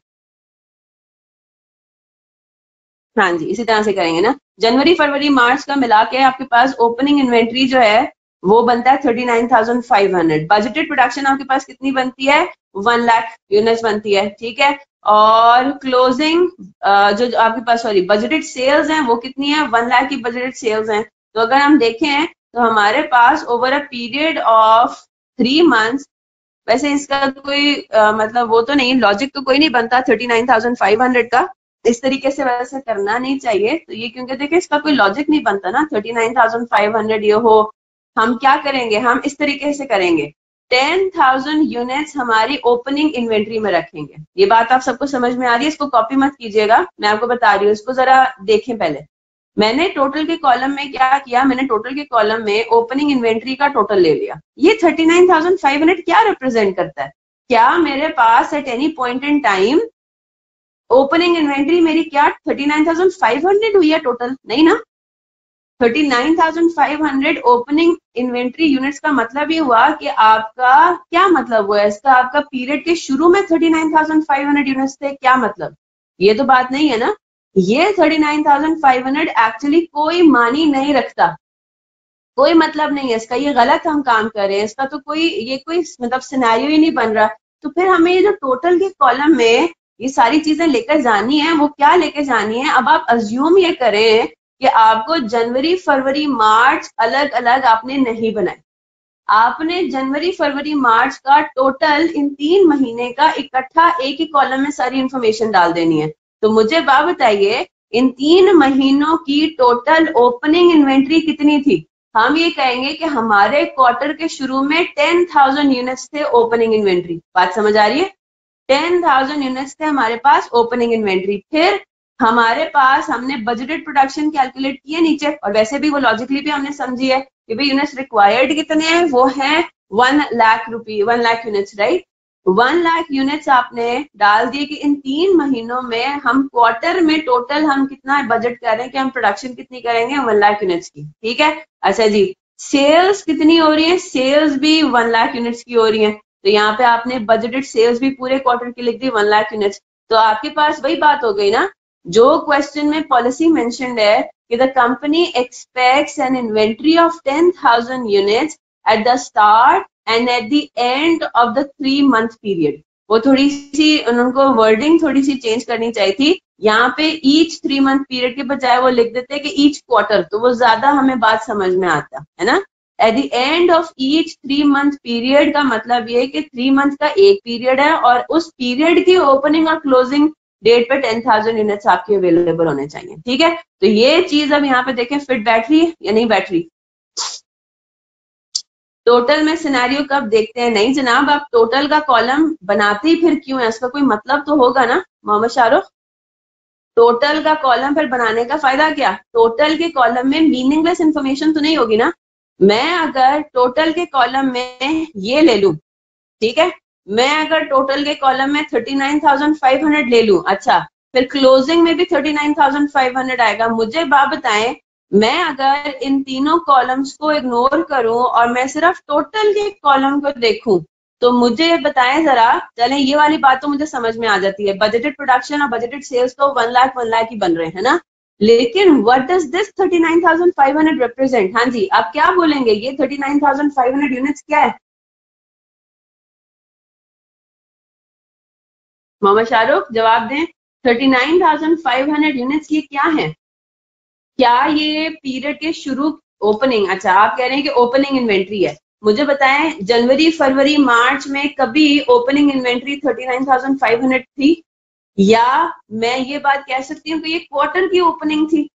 हाँ जी इसी तरह से करेंगे ना। जनवरी फरवरी मार्च का मिला के आपके पास ओपनिंग इन्वेंट्री जो है वो बनता है 39,500। बजटेड प्रोडक्शन आपके पास कितनी बनती है, 1 लाख यूनिट्स बनती है। ठीक है, और क्लोजिंग जो आपके पास सॉरी बजटेड सेल्स हैं वो कितनी है, 1 लाख की बजटेड सेल्स हैं। तो अगर हम देखें तो हमारे पास over a period of 3 months वैसे इसका कोई मतलब वो तो नहीं, लॉजिक तो कोई नहीं बनता 39,500 का, इस तरीके से वैसे करना नहीं चाहिए। तो ये क्योंकि देखिए इसका कोई लॉजिक नहीं बनता ना, 39,500 ये हो, हम क्या करेंगे, हम इस तरीके से करेंगे, 10,000 यूनिट्स हमारी ओपनिंग इन्वेंट्री में रखेंगे। ये बात आप सबको समझ में आ रही है? इसको कॉपी मत कीजिएगा, मैं आपको बता रही हूँ, इसको जरा देखें पहले। मैंने टोटल के कॉलम में क्या किया, मैंने टोटल के कॉलम में ओपनिंग इन्वेंट्री का टोटल ले लिया। ये 39,500 क्या रिप्रेजेंट करता है? क्या मेरे पास at any point in time opening inventory मेरी क्या 39,500 हुई है टोटल? नहीं ना। 39,500 ओपनिंग इन्वेंट्री यूनिट्स का मतलब ये हुआ कि आपका क्या मतलब हुआ इसका, आपका पीरियड के शुरू में 39,500 यूनिट्स थे, क्या मतलब? ये तो बात नहीं है ना। ये 39,500 एक्चुअली कोई मानी नहीं रखता, कोई मतलब नहीं है इसका, ये गलत हम काम कर रहे हैं, इसका तो कोई ये कोई मतलब सिनेरियो ही नहीं बन रहा। तो फिर हमें ये जो टोटल के कॉलम में ये सारी चीजें लेकर जानी है, वो क्या लेकर जानी है? अब आप अज्यूम ये करें कि आपको जनवरी फरवरी मार्च अलग अलग आपने नहीं बनाए, आपने जनवरी फरवरी मार्च का टोटल इन 3 महीने का इकट्ठा एक ही कॉलम में सारी इंफॉर्मेशन डाल देनी है। तो मुझे बात बताइए, इन 3 महीनों की टोटल ओपनिंग इन्वेंट्री कितनी थी? हम ये कहेंगे कि हमारे क्वार्टर के शुरू में 10,000 यूनिट्स थे ओपनिंग इन्वेंट्री। बात समझ आ रही है? 10,000 यूनिट्स थे हमारे पास ओपनिंग इन्वेंट्री। फिर हमारे पास हमने बजटेड प्रोडक्शन कैलकुलेट किए नीचे, और वैसे भी वो लॉजिकली भी हमने समझी है कि भाई यूनिट्स रिक्वायर्ड कितने हैं, वो हैं 1 lakh units, right. 1 lakh units आपने डाल दिए कि इन 3 महीनों में हम क्वार्टर में टोटल हम कितना बजट कर रहे हैं कि हम प्रोडक्शन कितनी करेंगे, 1 लाख यूनिट्स की, ठीक है। अच्छा जी, सेल्स कितनी हो रही है? सेल्स भी 1 लाख यूनिट्स की हो रही है। तो यहाँ पे आपने बजटेड सेल्स भी पूरे क्वार्टर की लिख दी 1 लाख यूनिट्स। तो आपके पास वही बात हो गई ना, जो क्वेश्चन में पॉलिसी मेंशन्ड है कि the company aspects an inventory of 10,000 units at the start and at the end of the 3 month period. वो थोड़ी सी उनको वर्डिंग थोड़ी सी चेंज करनी चाहिए थी, यहाँ पे ईच 3 मंथ पीरियड के बजाय वो लिख देते कि ईच क्वार्टर, तो वो ज्यादा हमें बात समझ में आता है ना। Eight the end of each 3 month period का मतलब ये कि 3 मंथ का एक पीरियड है और उस पीरियड की ओपनिंग और क्लोजिंग डेट पे 10,000 यूनिट्स आपके अवेलेबल होने चाहिए, ठीक है। तो ये चीज अब यहाँ पे देखें फिट बैठ रही है या नहीं बैठ रही? टोटल में सिनेरियो कब देखते हैं? नहीं जनाब, आप टोटल का कॉलम बनाते ही फिर क्यों है, इसका कोई मतलब तो होगा ना मोहम्मद शाहरुख। टोटल का कॉलम फिर बनाने का फायदा क्या? टोटल के कॉलम में मीनिंगलेस इंफॉर्मेशन तो नहीं होगी ना। मैं अगर टोटल के कॉलम में ये ले लूं, ठीक है, मैं अगर टोटल के कॉलम में 39,500 ले लूं, अच्छा फिर क्लोजिंग में भी 39,500 आएगा। मुझे बात बताएं, मैं अगर इन तीनों कॉलम्स को इग्नोर करूं और मैं सिर्फ टोटल के कॉलम को देखूं, तो मुझे ये बताएं जरा, चलें ये वाली बात तो मुझे समझ में आ जाती है, बजटेड प्रोडक्शन और बजटेड सेल्स तो 1 लाख ही बन रहे हैं ना, लेकिन व्हाट डज दिस 39,500 रिप्रेजेंट? हाँ जी, आप क्या बोलेंगे, ये 39,500 यूनिट्स क्या है? मोहम्मद शाहरुख जवाब दें, 39,500 यूनिट्स ये क्या है? क्या ये पीरियड के शुरू ओपनिंग, अच्छा आप कह रहे हैं कि ओपनिंग इन्वेंट्री है। मुझे बताएं जनवरी फरवरी मार्च में कभी ओपनिंग इन्वेंट्री 39,500 थी? या मैं ये बात कह सकती हूँ कि ये क्वार्टर की ओपनिंग थी?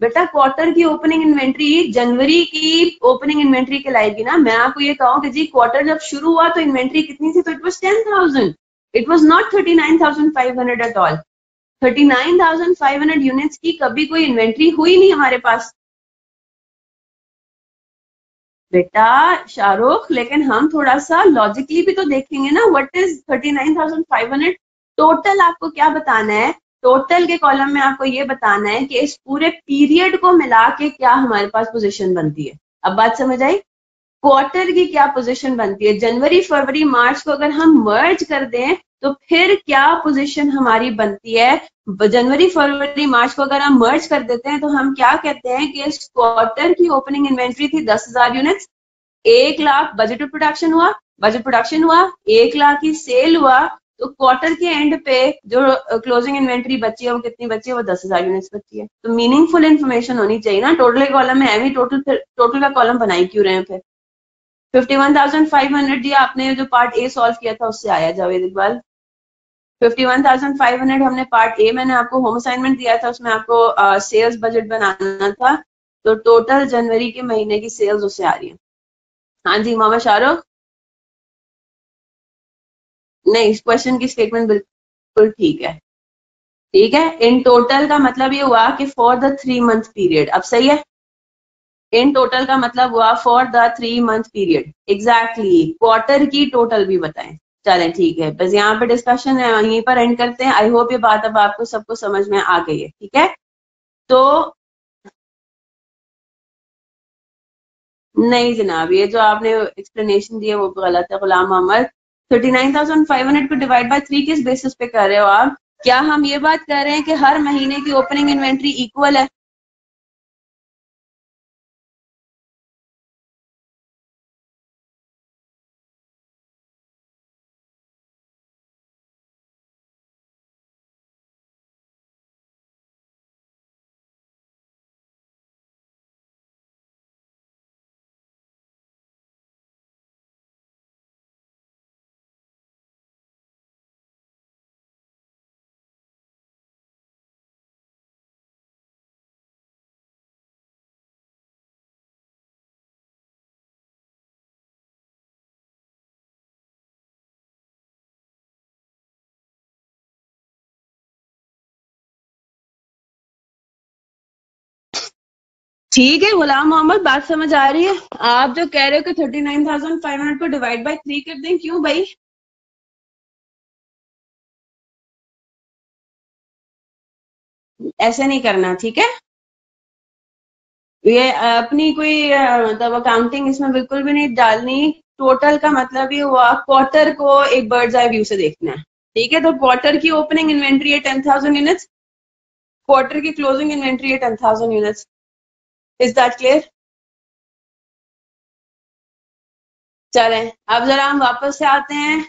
बेटा क्वार्टर की ओपनिंग इन्वेंट्री जनवरी की ओपनिंग इन्वेंट्री कहलाएगी ना। मैं आपको ये कहूँ कि जी क्वार्टर जब शुरू हुआ तो इन्वेंट्री कितनी थी, तो it was 10,000, it was not 39,500 at all. 39,500 units की कभी कोई इन्वेंट्री हुई नहीं हमारे पास बेटा शाहरुख, लेकिन हम थोड़ा सा लॉजिकली भी तो देखेंगे ना, व्हाट इज 39,500 टोटल? आपको क्या बताना है, टोटल के कॉलम में आपको ये बताना है कि इस पूरे पीरियड को मिला के क्या हमारे पास पोजीशन बनती है। अब बात समझ आई? क्वार्टर की क्या पोजीशन बनती है, जनवरी फरवरी मार्च को अगर हम मर्ज कर दें तो फिर क्या पोजीशन हमारी बनती है। जनवरी फरवरी मार्च को अगर हम मर्ज कर देते हैं तो हम क्या कहते हैं कि इस क्वार्टर की ओपनिंग इन्वेंट्री थी 10,000 यूनिट्स, 1 लाख बजट प्रोडक्शन हुआ, 1 लाख की सेल हुआ, तो क्वार्टर के एंड पे जो क्लोजिंग इन्वेंट्री बची है वो कितनी बची है, वो 10,000 यूनिट्स बची है। तो मीनिंगफुल इन्फॉर्मेशन होनी चाहिए ना टोटल के कॉलम में, टोटल का कॉलम बनाई क्यों रहे हैं फिर? 51,500 जी आपने जो पार्ट ए सॉल्व किया था उससे आया जावेद इकबाल। 51,500 हमने पार्ट ए, मैंने आपको होम असाइनमेंट दिया था, उसमें आपको सेल्स बजट बनाना था, तो टोटल जनवरी के महीने की सेल्स उससे आ रही है। हाँ जी मोहम्मद शाहरुख, नहीं इस क्वेश्चन की स्टेटमेंट बिल्कुल ठीक है। ठीक है, इन टोटल का मतलब ये हुआ कि फॉर द 3 मंथ पीरियड, अब सही है। इन टोटल का मतलब हुआ for the 3 month period, exactly quarter की टोटल भी बताएं। चलें ठीक है, बस यहाँ पे डिस्कशन है वहीं पर एंड करते हैं। आई होप ये बात अब आपको सबको समझ में आ गई है। ठीक है, तो नहीं जनाब, ये जो आपने एक्सप्लेनेशन दी है वो गलत है गुलाम मोहम्मद। 39,500 को डिवाइड बाय 3 किस बेसिस पे कर रहे हो आप? क्या हम ये बात कर रहे हैं कि हर महीने की ओपनिंग इन्वेंट्री इक्वल है? ठीक है गुलाम मोहम्मद, बात समझ आ रही है। आप जो कह रहे हो कि 39,500 को डिवाइड बाय 3 कर दें, क्यों भाई? ऐसे नहीं करना, ठीक है। ये अपनी कोई मतलब अकाउंटिंग इसमें बिल्कुल भी नहीं डालनी। टोटल का मतलब ये हुआ क्वार्टर को एक बर्ड्स आई व्यू से देखना है। ठीक है, तो क्वार्टर की ओपनिंग इन्वेंट्री है 10,000 यूनिट्स, क्वार्टर की क्लोजिंग इन्वेंट्री है 10,000 यूनिट्स। Is that clear? चलें अब जरा हम वापस से आते हैं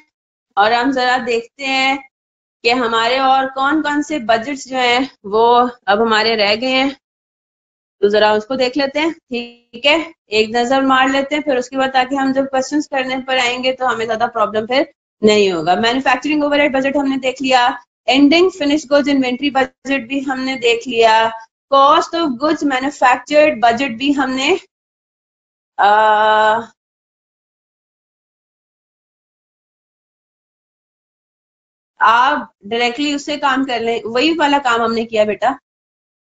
और हम जरा देखते हैं कि हमारे और कौन कौन से बजट्स जो हैं वो अब हमारे रह गए हैं, तो जरा उसको देख लेते हैं। ठीक है, एक नजर मार लेते हैं, फिर उसके बाद ताकि हम जब क्वेश्चंस करने पर आएंगे तो हमें ज्यादा प्रॉब्लम फिर नहीं होगा। मैन्युफैक्चरिंग ओवरहेड बजट हमने देख लिया, ending finish goods inventory budget भी हमने देख लिया, cost of goods manufactured budget भी हमने आप डायरेक्टली उससे काम कर लें, वही वाला काम हमने किया बेटा।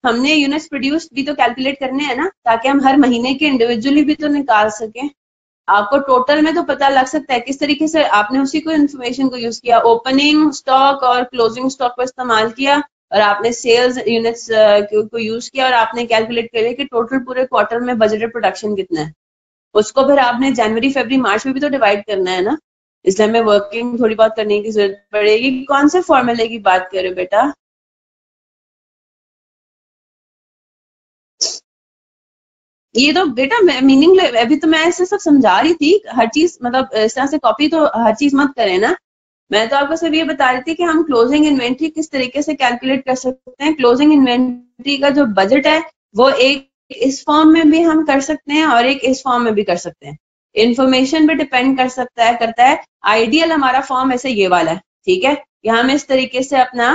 हमने यूनिट्स प्रोड्यूस भी तो कैलकुलेट करने हैं ना, ताकि हम हर महीने के इंडिविजुअली भी तो निकाल सकें। आपको टोटल में तो पता लग सकता है किस तरीके से आपने उसी को इन्फॉर्मेशन को यूज किया, ओपनिंग स्टॉक और क्लोजिंग स्टॉक को इस्तेमाल किया, और आपने सेल्स यूनिट्स को यूज किया, और आपने कैलकुलेट किया कि टोटल पूरे क्वार्टर में बजटेड प्रोडक्शन कितना है। उसको फिर आपने जनवरी फरवरी मार्च में भी तो डिवाइड करना है ना, इसलिए हमें वर्किंग थोड़ी बहुत करने की जरूरत पड़ेगी। कौन से फॉर्मूले की बात कर रहे हो बेटा? ये तो बेटा मीनिंग, अभी तो मैं ऐसे सब समझा रही थी हर चीज, मतलब इस तरह से कॉपी तो हर चीज मत करें ना। मैं तो आपको सिर्फ ये बता रही थी कि हम क्लोजिंग इन्वेंट्री किस तरीके से कैलकुलेट कर सकते हैं। क्लोजिंग इन्वेंट्री का जो बजट है वो एक इस फॉर्म में भी हम कर सकते हैं और एक इस फॉर्म में भी कर सकते हैं। इंफॉर्मेशन पे डिपेंड कर सकता है करता है। आइडियल हमारा फॉर्म ऐसे ये वाला है, ठीक है। यहाँ हम इस तरीके से अपना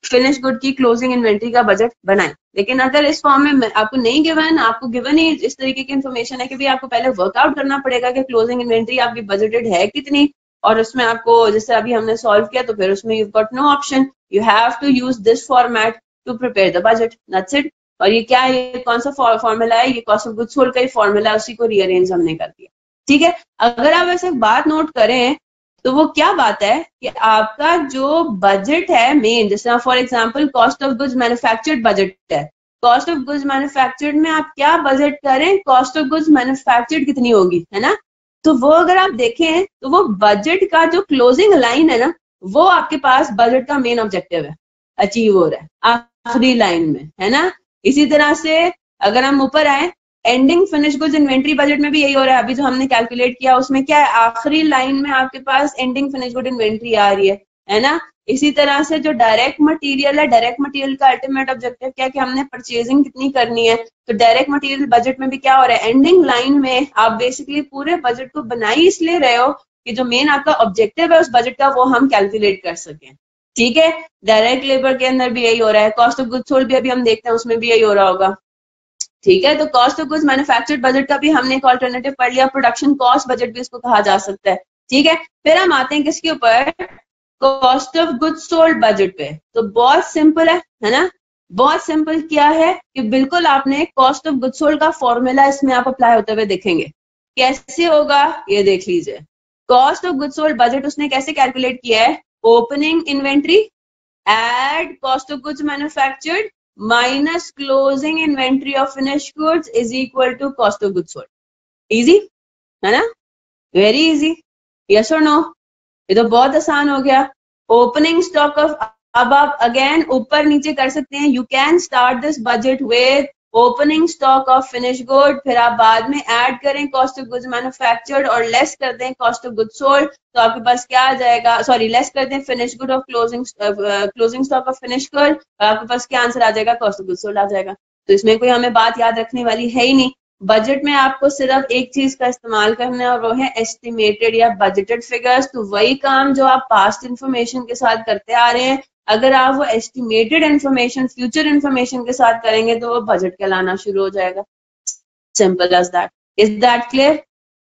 फिनिश गुड की क्लोजिंग इन्वेंट्री का बजट बनाएं। लेकिन अगर इस फॉर्म में आपको नहीं गिवन, आपको गिवन ही इस तरीके की इन्फॉर्मेशन है कि भी आपको पहले वर्कआउट करना पड़ेगा कि क्लोजिंग इन्वेंट्री आपकी बजटेड है कितनी, और उसमें आपको जैसे अभी हमने सॉल्व किया तो फिर उसमें you got no option, you have to use this format to prepare the budget, that's it. और ये क्या है, ये कौन सा फॉर्मूला है? ये कॉस्ट ऑफ गुड्स सोल्ड का ही फॉर्मूला है, उसी को रीअरेंज हमने कर दिया। ठीक है, अगर आप ऐसे बात नोट करें तो वो क्या बात है कि आपका जो बजट है मेन, जैसे for example cost of goods manufactured budget है, कॉस्ट ऑफ गुड्स मैन्युफैक्चर्ड में आप क्या बजट करें, कॉस्ट ऑफ गुड्स मैन्युफैक्चर्ड कितनी होगी, है ना। तो वो अगर आप देखें तो वो बजट का जो क्लोजिंग लाइन है ना, वो आपके पास बजट का मेन ऑब्जेक्टिव है, अचीव हो रहा है आखिरी लाइन में, है ना। इसी तरह से अगर हम ऊपर आए, ending finish goods inventory budget में भी यही हो रहा है। अभी जो हमने कैलकुलेट किया उसमें क्या है, आखिरी लाइन में आपके पास एंडिंग फिनिश गुड इन्वेंट्री आ रही है ना। इसी तरह से जो डायरेक्ट मटेरियल है, डायरेक्ट मटेरियल का अल्टीमेट ऑब्जेक्टिव क्या है कि हमने परचेजिंग कितनी करनी है। तो डायरेक्ट मटेरियल बजट में भी क्या हो रहा है, एंडिंग लाइन में आप बेसिकली पूरे बजट को बना ही इसलिए रहे हो कि जो मेन आपका ऑब्जेक्टिव है उस बजट का वो हम कैलकुलेट कर सकें। ठीक है, डायरेक्ट लेबर के अंदर भी यही हो रहा है, कॉस्ट ऑफ गुड्स सोल्ड भी अभी हम देखते हैं उसमें भी यही हो रहा होगा। ठीक है, तो cost of goods manufactured budget का भी हमने एक ऑल्टरनेटिव पढ़ लिया, प्रोडक्शन कॉस्ट बजट भी इसको कहा जा सकता है। ठीक है, फिर हम आते हैं किसके ऊपर, cost of goods sold budget पे। तो बहुत सिंपल है ना, बहुत सिंपल। क्या है कि बिल्कुल आपने कॉस्ट ऑफ गुड्स सोल्ड का फॉर्मूला इसमें आप अप्लाई होते हुए देखेंगे। कैसे होगा ये देख लीजिए। Cost of goods sold budget उसने कैसे कैलकुलेट किया है, opening inventory add cost of goods manufactured minus closing inventory of finished goods is equal to cost of goods sold. Easy है ना, वेरी इजी, यस और नो। ये तो बहुत आसान हो गया। ओपनिंग स्टॉक ऑफ, अब आप अगेन ऊपर नीचे कर सकते हैं। You can start this budget with opening stock of finish good, फिर आप बाद में ऐड करें कॉस्ट ऑफ गुड्स मैन्युफैक्चर्ड और लेस कर दें कॉस्ट ऑफ गुड्स सोल्ड, तो आपके पास क्या आ जाएगा, सॉरी लेस कर दें finish good of closing stock of finish good, और आपके पास क्या आंसर आ जाएगा, कॉस्ट ऑफ गुड्स सोल्ड आ जाएगा। तो इसमें कोई हमें बात याद रखने वाली है ही नहीं। बजट में आपको सिर्फ एक चीज का इस्तेमाल करना है और वो है एस्टिमेटेड या बजटेड फिगर्स। तो वही काम जो आप पास्ट इंफॉर्मेशन के साथ करते आ रहे हैं, अगर आप वो एस्टिमेटेड इंफॉर्मेशन फ्यूचर इंफॉर्मेशन के साथ करेंगे तो वो बजट कहलाना शुरू हो जाएगा। Simple as that. Is that clear?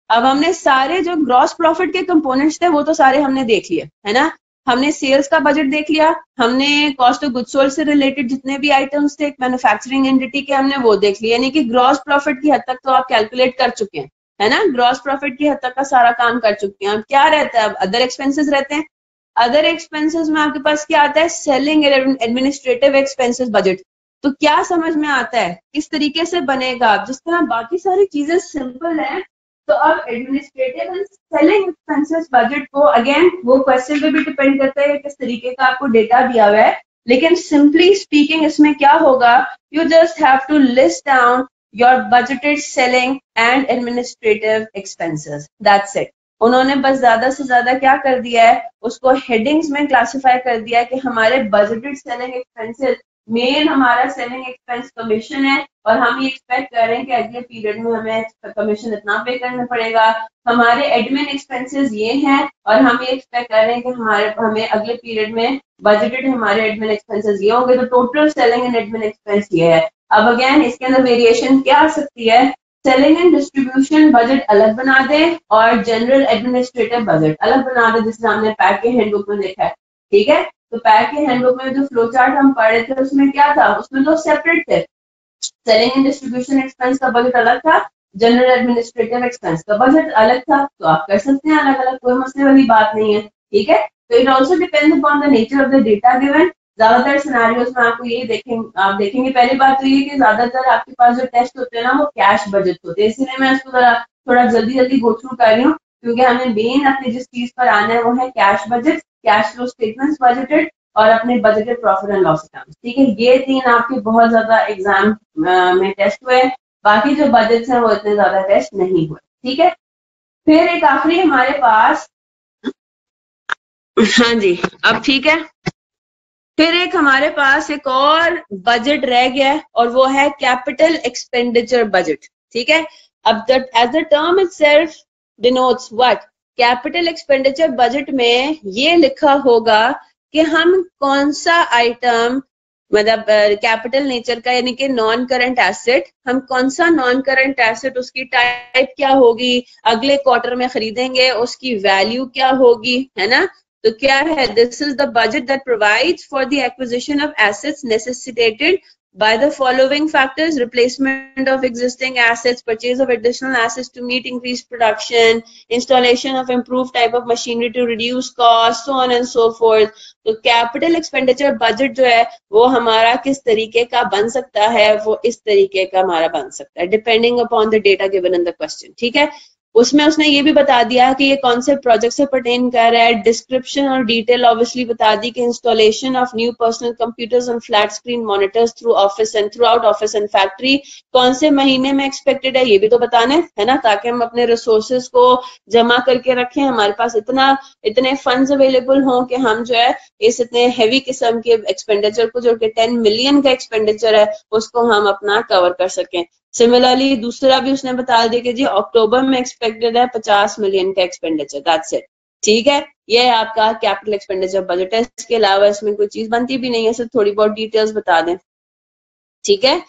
अब हमने सारे जो ग्रॉस प्रॉफिट के कंपोनेंट्स थे वो तो सारे हमने देख लिए है ना। हमने सेल्स का बजट देख लिया, हमने कॉस्ट ऑफ गुड्स सोल्ड से रिलेटेड जितने भी आइटम्स थे मैन्युफैक्चरिंग एंटिटी के हमने वो देख लिए, यानी कि ग्रॉस प्रॉफिट की हद तक तो आप कैलकुलेट कर चुके हैं है ना। ग्रॉस प्रॉफिट की हद तक का सारा काम कर चुके हैं। अब क्या रहता है, अब अदर एक्सपेंसेस रहते हैं। अदर एक्सपेंसेस में आपके पास क्या आता है, सेलिंग एडमिनिस्ट्रेटिव एक्सपेंसेस बजट। तो क्या समझ में आता है किस तरीके से बनेगा, जिस तरह बाकी सारी चीजें सिंपल है, तो अब administrative and selling expenses budget को अगेन वो क्वेश्चन पे भी डिपेंड करता है किस तरीके का आपको डेटा दिया हुआ है, लेकिन सिंपली स्पीकिंग इसमें क्या होगा, you just have to list down your budgeted selling and administrative expenses, that's it. उन्होंने बस ज्यादा से ज्यादा क्या कर दिया है, उसको हेडिंग्स में क्लासिफाई कर दिया है कि हमारे बजटेड सेलिंग एक्सपेंसेस, मेन हमारा सेलिंग एक्सपेंस कमीशन है और हम ये एक्सपेक्ट कर रहे हैं कि अगले पीरियड में हमें कमीशन इतना पे करना पड़ेगा। हमारे एडमिन एक्सपेंसेस ये हैं और हम ये एक्सपेक्ट कर रहे हैं कि हमें अगले पीरियड में बजटेड हमारे एडमिन एक्सपेंसेस ये होंगे। तो total selling and admin expense ये है। अब अगेन इसके अंदर वेरिएशन क्या आ सकती है, सेलिंग एंड डिस्ट्रीब्यूशन बजट अलग बना दें और जनरल एडमिनिस्ट्रेटिव बजट अलग बना दें, जिससे हमने पैक के हैंडबुक में देखा है। ठीक है, तो पैक के हैंडबुक में जो फ्लो चार्ट हम पढ़ रहे थे उसमें क्या था, उसमें तो सेपरेट थे। सेलिंग एंड डिस्ट्रीब्यूशन एक्सपेंस का बजट अलग था, जनरल एडमिनिस्ट्रेटिव एक्सपेंस का बजट अलग था। तो आप कर सकते हैं अलग अलग, कोई मसले वाली बात नहीं है। ठीक है, तो it also depends upon the nature of the data given. ज्यादातर सिनेरियोज में आपको ये आप देखेंगे, पहली बात तो ये कि ज्यादातर आपके पास जो टेस्ट होते हैं ना वो कैश बजट होते हैं, इसीलिए मैं इसको थोड़ा जल्दी गो थ्रू कर रही हूँ, क्योंकि हमें मेन अपने जिस चीज पर आना है वो है cash budget, cash flow statements budgeted और अपने budgeted profit and loss account. ठीक है, ये तीन आपके बहुत ज्यादा एग्जाम में टेस्ट हुए, बाकी जो बजट्स हैं वो इतने ज्यादा टेस्ट नहीं हुए। ठीक है, फिर एक आखिरी हमारे पास, हाँ जी अब ठीक है, फिर एक हमारे पास एक और बजट रह गया है और वो है कैपिटल एक्सपेंडिचर बजट। ठीक है, अब as the term itself denotes what, capital expenditure budget में ये लिखा होगा कि हम कौन सा आइटम, मतलब कैपिटल नेचर का यानी कि नॉन करंट एसेट, हम कौन सा नॉन करंट एसेट, उसकी टाइप क्या होगी, अगले क्वार्टर में खरीदेंगे, उसकी वैल्यू क्या होगी, है ना। तो क्या है, this is the budget that provides for the acquisition of assets necessitated by the following factors: replacement of existing assets, purchase of additional assets to meet increased production, installation of improved type of machinery to reduce cost, so on and so forth. तो capital expenditure budget जो है वो हमारा किस तरीके का बन सकता है, वो इस तरीके का हमारा बन सकता है, depending upon the data given in the question. ठीक है, उसमें उसने ये भी बता दिया कि ये कौन से प्रोजेक्ट से पर्टेन कर रहा है, डिस्क्रिप्शन और डिटेल ऑब्वियसली बता दी कि installation of new personal computers and flat screen monitors through office and through out office and factory कौन से महीने में एक्सपेक्टेड है, ये भी तो बताने है ना, ताकि हम अपने रिसोर्सेज को जमा करके रखें, हमारे पास इतने फंड्स अवेलेबल हों कि हम जो है इस इतने हैवी किस्म के एक्सपेंडिचर को, जो कि 10 मिलियन का एक्सपेंडिचर है, उसको हम अपना कवर कर सकें। सिमिलरली दूसरा भी उसने बता दिया कि जी अक्टूबर में एक्सपेक्टेड है 50 मिलियन का एक्सपेंडिचर, दैट्स इट। ठीक है, ये आपका कैपिटल एक्सपेंडिचर बजट है, इसके अलावा इसमें कोई चीज बनती भी नहीं है, सिर्फ थोड़ी बहुत डिटेल्स बता दें। ठीक है,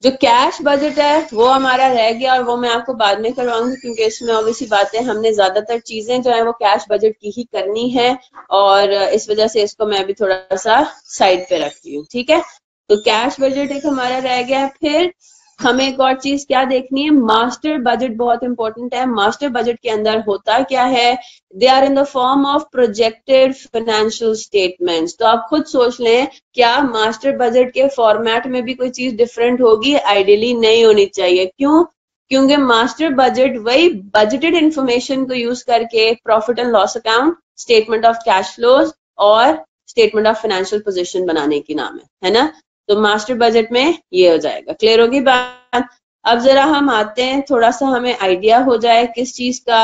जो कैश बजट है वो हमारा रह गया और वो मैं आपको बाद में करवाऊंगी, क्योंकि इसमें ऑब्वियसली बात है हमने ज्यादातर चीजें जो है वो कैश बजट की ही करनी है, और इस वजह से इसको मैं अभी थोड़ा सा साइड पे रखती हूँ। ठीक है, तो कैश बजट एक हमारा रह गया है। फिर हमें एक और चीज क्या देखनी है, मास्टर बजट बहुत इंपॉर्टेंट है। मास्टर बजट के अंदर होता क्या है, they are in the form of projected financial statements. तो आप खुद सोच लें, क्या मास्टर बजट के फॉर्मेट में भी कोई चीज डिफरेंट होगी? आइडियली नहीं होनी चाहिए। क्यों? क्योंकि मास्टर बजट वही बजटेड इंफॉर्मेशन को यूज करके profit and loss account, statement of cash flows और स्टेटमेंट ऑफ फाइनेंशियल पोजीशन बनाने की नाम है ना। तो मास्टर बजट में ये हो जाएगा। क्लियर होगी बात? अब जरा हम आते हैं, थोड़ा सा हमें आइडिया हो जाए किस चीज का।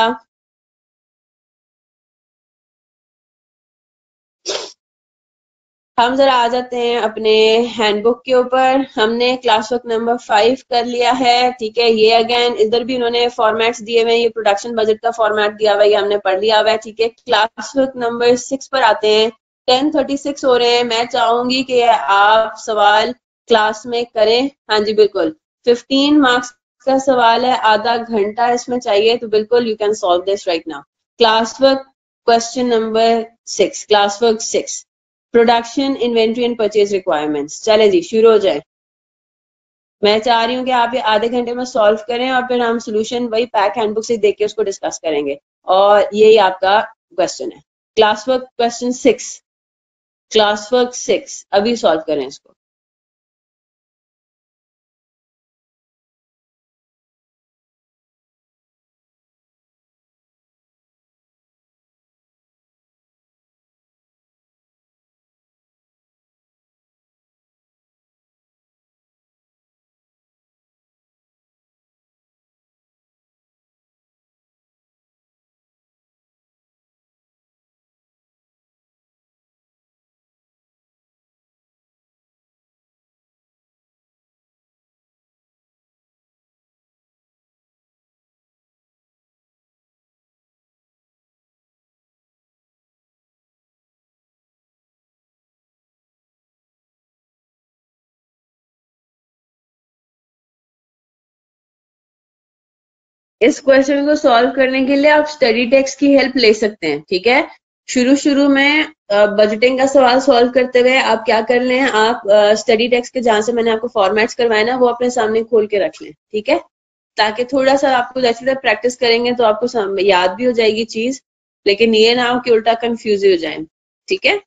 हम जरा आ जाते हैं अपने हैंडबुक के ऊपर। हमने क्लास वर्क नंबर 5 कर लिया है। ठीक है, ये अगेन इधर भी इन्होंने फॉर्मेट्स दिए हुए हैं, ये प्रोडक्शन बजट का फॉर्मेट दिया हुआ है, ये हमने पढ़ लिया हुआ है। ठीक है, क्लास वर्क नंबर 6 पर आते हैं। 10:36 हो रहे हैं, मैं चाहूंगी कि आप सवाल क्लास में करें। हाँ जी बिल्कुल, 15 मार्क्स का सवाल है, आधा घंटा इसमें चाहिए, तो बिल्कुल you can solve this right now. Class work question number 6, class work 6, production inventory and purchase requirements. चले जी शुरू हो जाए। मैं चाह रही हूँ कि आप ये आधे घंटे में सॉल्व करें और फिर हम सोल्यूशन वही पैक हैंडबुक से देख के उसको डिस्कस करेंगे, और यही आपका क्वेश्चन है। Class work question 6, class work 6 अभी सॉल्व करें इसको। इस क्वेश्चन को सॉल्व करने के लिए आप स्टडी टेक्स्ट की हेल्प ले सकते हैं। ठीक है, शुरू शुरू में बजटिंग का सवाल सॉल्व करते हुए आप क्या कर लें, आप स्टडी टेक्स्ट के जहां से मैंने आपको फॉर्मेट्स करवाए ना, वो अपने सामने खोल के रख लें। ठीक है, ताकि थोड़ा सा आपको जैसे जैसे प्रैक्टिस करेंगे तो आपको याद भी हो जाएगी चीज, लेकिन ये ना हो कि उल्टा कंफ्यूज हो जाए। ठीक है।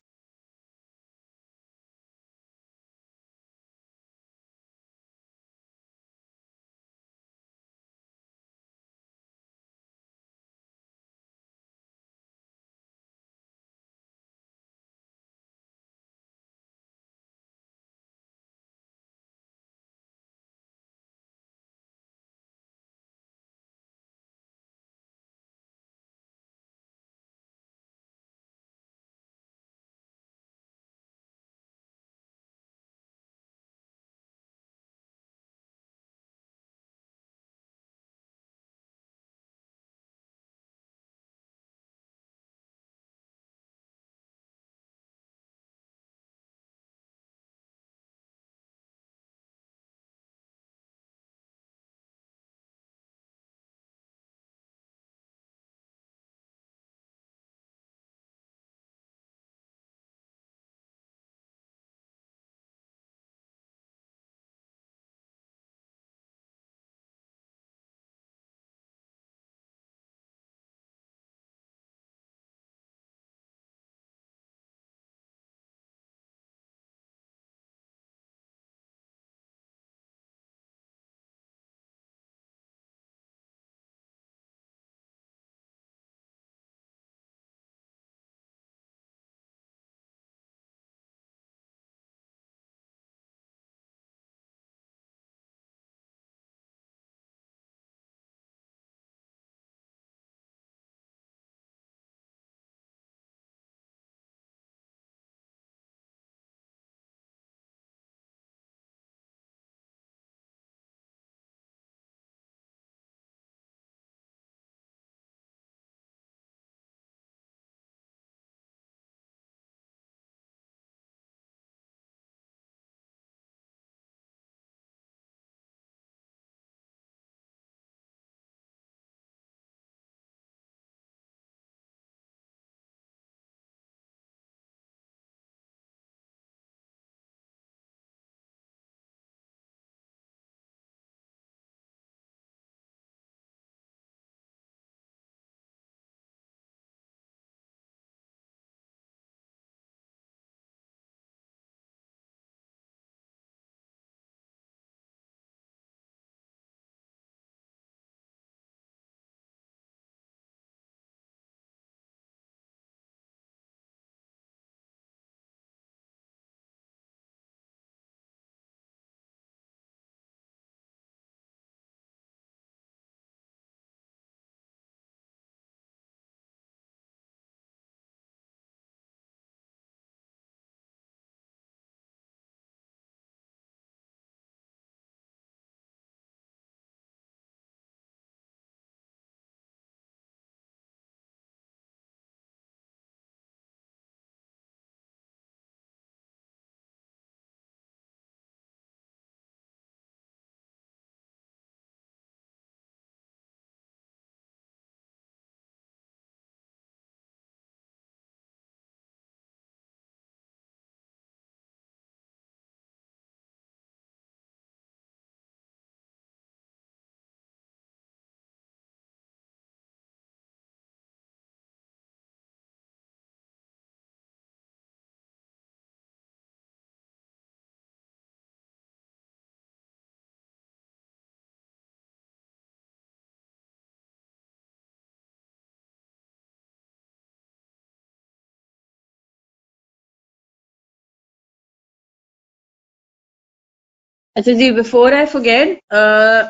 अच्छा जी, बिफोर आई फॉरगेट,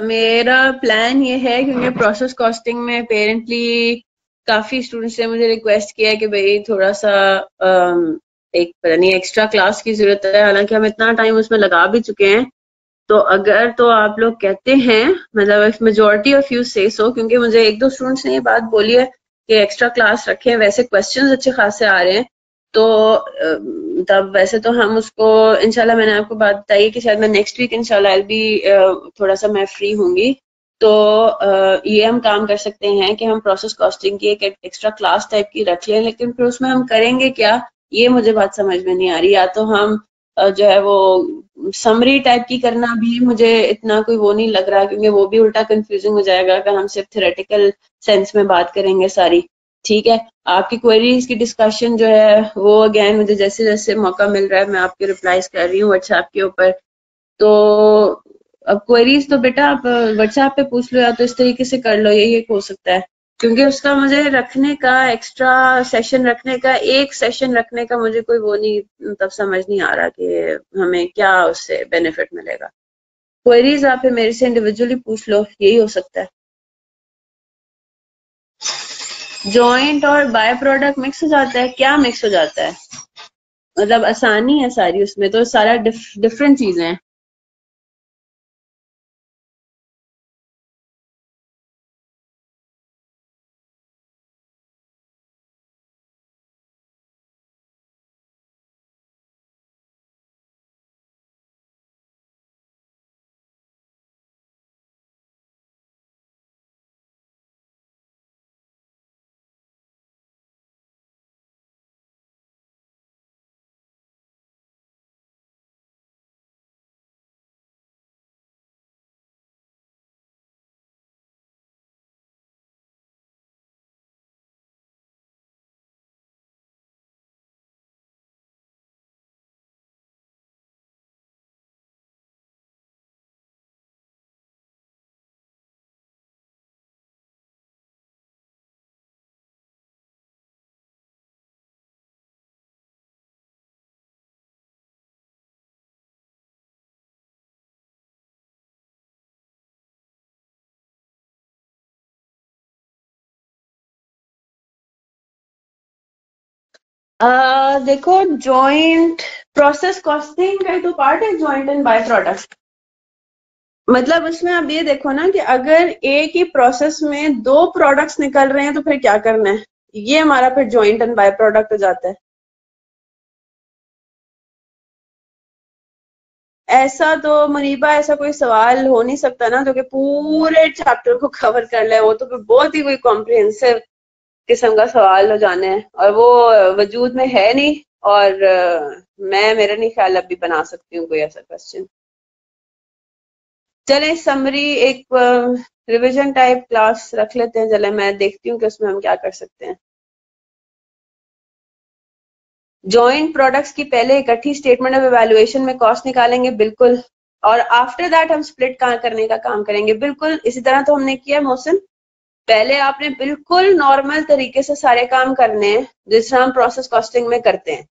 मेरा प्लान ये है क्योंकि प्रोसेस कॉस्टिंग में अपेरेंटली काफी स्टूडेंट्स ने मुझे रिक्वेस्ट किया है कि भाई थोड़ा सा एक पता नहीं एक्स्ट्रा क्लास की जरूरत है, हालांकि हम इतना टाइम उसमें लगा भी चुके हैं। तो अगर तो आप लोग कहते हैं, मतलब इफ मेजोरिटी ऑफ यू से सो, क्योंकि मुझे एक दो स्टूडेंट्स ने ये बात बोली है कि एक्स्ट्रा क्लास रखें, वैसे क्वेश्चंस अच्छे खासे आ रहे हैं, तो तब वैसे तो हम उसको इंशाल्लाह, मैंने आपको बात बताई कि शायद मैं नेक्स्ट वीक इंशाल्लाह भी थोड़ा सा मैं फ्री होंगी, तो ये हम काम कर सकते हैं कि हम प्रोसेस कॉस्टिंग की एक एक्स्ट्रा क्लास टाइप की रख लें, लेकिन फिर उसमें हम करेंगे क्या, ये मुझे बात समझ में नहीं आ रही। या तो हम जो है वो समरी टाइप की करना भी मुझे इतना कोई वो नहीं लग रहा, क्योंकि वो भी उल्टा कंफ्यूजिंग हो जाएगा अगर हम सिर्फ थ्योरेटिकल सेंस में बात करेंगे सारी। ठीक है, आपकी क्वेरीज की डिस्कशन जो है वो अगेन मुझे जैसे जैसे मौका मिल रहा है मैं आपके रिप्लाईज कर रही हूँ व्हाट्सएप के ऊपर। तो अब क्वेरीज तो बेटा आप व्हाट्सएप पे पूछ लो, या तो इस तरीके से कर लो, यही एक हो सकता है, क्योंकि उसका मुझे रखने का एक्स्ट्रा सेशन रखने का, एक सेशन रखने का मुझे कोई वो नहीं, मतलब समझ नहीं आ रहा कि हमें क्या उससे बेनिफिट मिलेगा। क्वेरीज आप मेरे से इंडिविजुअली पूछ लो, यही हो सकता है। जॉइंट और बाय प्रोडक्ट मिक्स हो जाता है, क्या मिक्स हो जाता है? मतलब आसानी है सारी, उसमें तो सारा डिफरेंट चीजें हैं। देखो, जॉइंट प्रोसेस कॉस्टिंग का तो पार्ट है जॉइंट एंड बाय प्रोडक्ट। मतलब उसमें आप ये देखो ना कि अगर एक ही प्रोसेस में दो प्रोडक्ट्स निकल रहे हैं तो फिर क्या करना है, ये हमारा फिर जॉइंट एंड बाय प्रोडक्ट हो जाता है। ऐसा तो मुनीबा, ऐसा कोई सवाल हो नहीं सकता ना जो कि पूरे चैप्टर को कवर कर ले, वो तो फिर बहुत ही कोई कॉम्प्रिहेंसिव किस्म का सवाल हो जाने हैं, और वो वजूद में है नहीं, और मैं मेरा नहीं ख्याल अभी बना सकती हूँ कोई ऐसा क्वेश्चन। चले समरी एक रिवीजन टाइप क्लास रख लेते हैं, चले मैं देखती हूँ कि उसमें हम क्या कर सकते हैं। जॉइंट प्रोडक्ट्स की पहले इकट्ठी स्टेटमेंट ऑफ इवैल्यूएशन में कॉस्ट निकालेंगे, बिल्कुल, और आफ्टर दैट हम स्प्लिट करने का काम करेंगे, बिल्कुल इसी तरह तो हमने किया मोहसिन। पहले आपने बिल्कुल नॉर्मल तरीके से सारे काम करने हैं जिस तरह हम प्रोसेस कॉस्टिंग में करते हैं,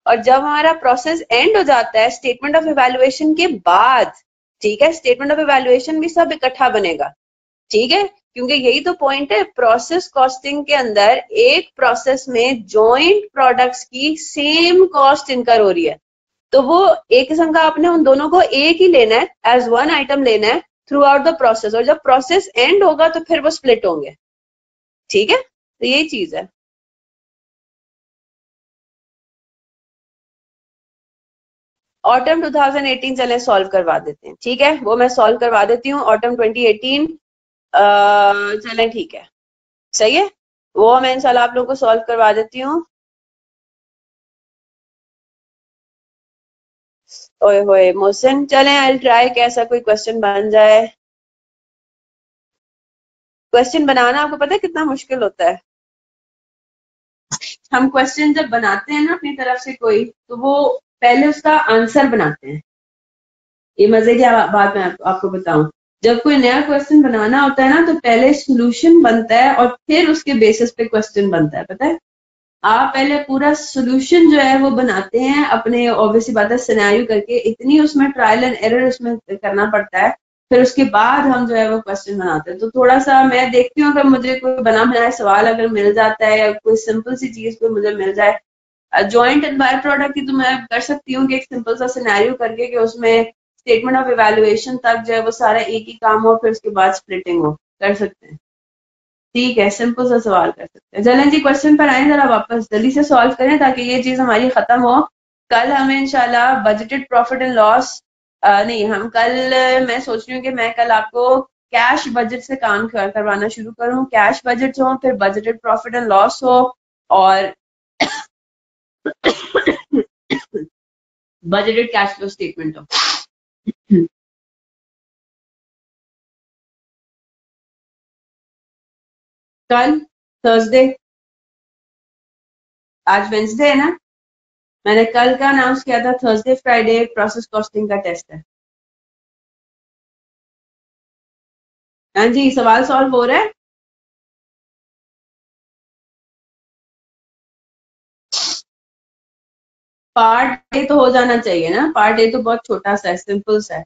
और जब हमारा प्रोसेस एंड हो जाता है स्टेटमेंट ऑफ इवैल्यूएशन के बाद, ठीक है, स्टेटमेंट ऑफ इवैल्यूएशन भी सब इकट्ठा बनेगा, ठीक है, क्योंकि यही तो पॉइंट है, प्रोसेस कॉस्टिंग के अंदर एक प्रोसेस में जॉइंट प्रोडक्ट्स की सेम कॉस्ट इनकर हो रही है, तो वो एक किस्म का आपने उन दोनों को एक ही लेना है, एज वन आइटम लेना है थ्रू आउट द प्रोसेस, और जब प्रोसेस एंड होगा तो फिर वो स्प्लिट होंगे, ठीक है, तो यही चीज है। ऑटम 2018 चले सॉल्व करवा देते हैं, ठीक है, वो मैं सॉल्व करवा देती हूँ, ऑटम 2018 चलें, ठीक है, सही है, वो मैं इंशाल्लाह आप लोगों को सॉल्व करवा देती हूँ। ओए होए मोहसिन, चलें आई ट्राई कि ऐसा कोई क्वेश्चन बन जाए। क्वेश्चन बनाना आपको पता है कितना मुश्किल होता है? हम क्वेश्चन जब बनाते हैं ना अपनी तरफ से कोई, तो वो पहले उसका आंसर बनाते हैं। ये मजे की बात मैं आपको बताऊं, जब कोई नया क्वेश्चन बनाना होता है ना तो पहले सॉल्यूशन बनता है और फिर उसके बेसिस पे क्वेश्चन बनता है, पता है? आप पहले पूरा सोल्यूशन जो है वो बनाते हैं अपने, ऑब्वियसली बात है सिनेरियो करके, इतनी उसमें ट्रायल एंड एरर उसमें करना पड़ता है, फिर उसके बाद हम जो है वो क्वेश्चन बनाते हैं। तो थोड़ा सा मैं देखती हूँ अगर मुझे कोई बना बनाया सवाल अगर मिल जाता है या कोई सिंपल सी चीज कोई मुझे मिल जाए जॉइंट एंड बाय प्रोडक्ट की, तो मैं कर सकती हूँ कि एक सिंपल सा सिनेरियो करके कि उसमें स्टेटमेंट ऑफ इवैल्यूएशन तक जो है वो सारा एक ही काम हो, फिर उसके बाद स्प्लिटिंग हो, कर सकते हैं। ठीक है, सिंपल सा सवाल कर सकते हैं। चलें जी, क्वेश्चन पर आए जरा, वापस जल्दी से सॉल्व करें ताकि ये चीज हमारी खत्म हो। कल हमें इंशाल्लाह बजटेड प्रॉफिट एंड लॉस, नहीं हम कल, मैं सोच रही हूँ कि मैं कल आपको कैश बजट से काम करवाना शुरू करूँ, कैश बजट हो फिर बजटेड प्रॉफिट एंड लॉस हो और बजटेड कैश फ्लो स्टेटमेंट हो। कल थर्सडे, आज वेंसडे है ना, मैंने कल का अनाउंस किया था थर्सडे फ्राइडे प्रोसेस कॉस्टिंग का टेस्ट है। हाँ जी, सवाल सॉल्व हो रहा है। पार्ट ए तो हो जाना चाहिए ना, पार्ट ए तो बहुत छोटा सा है, सिंपल सा है।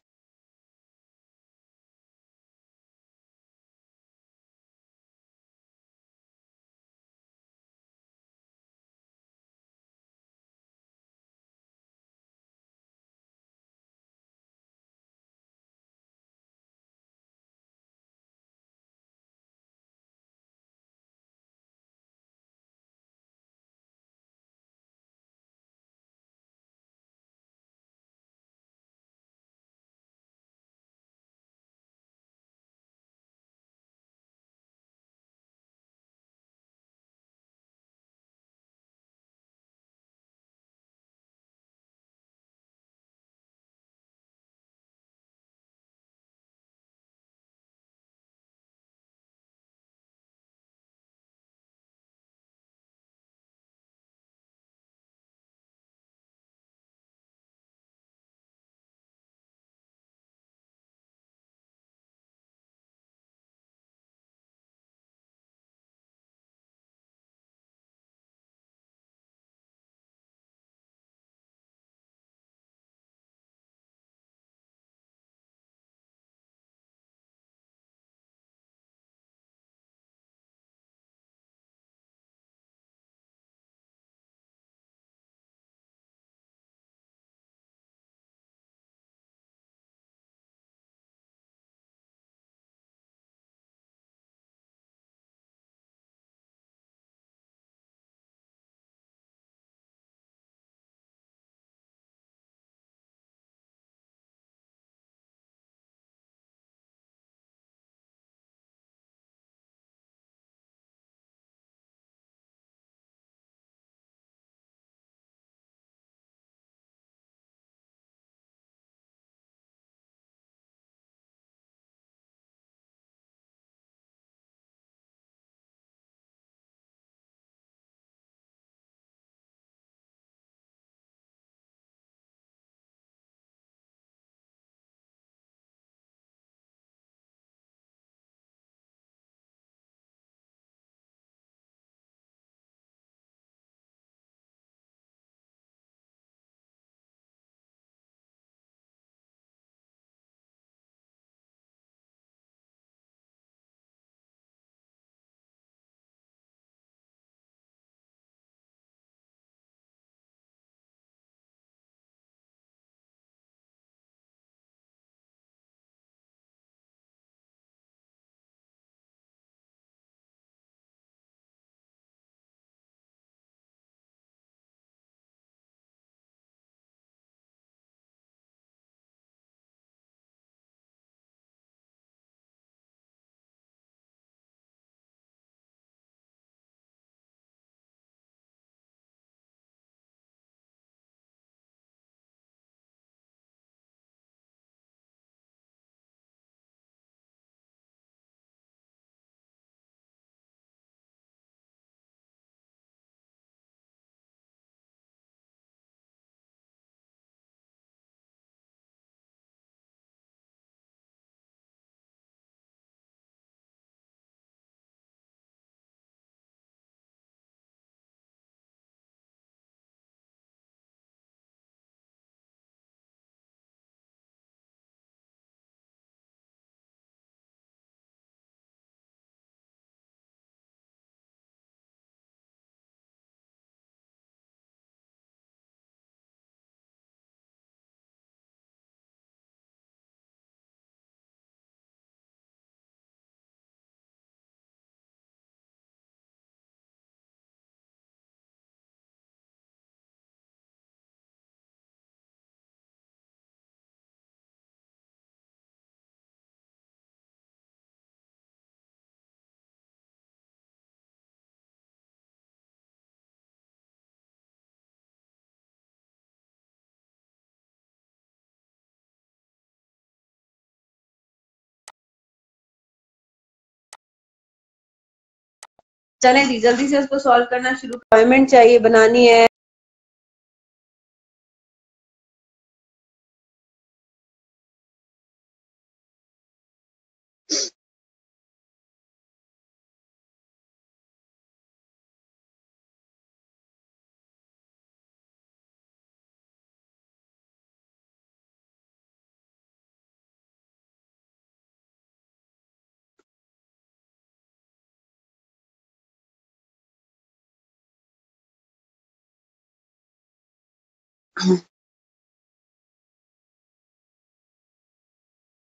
चलें जी जल्दी से उसको सॉल्व करना शुरू। रिक्वायरमेंट चाहिए बनानी है।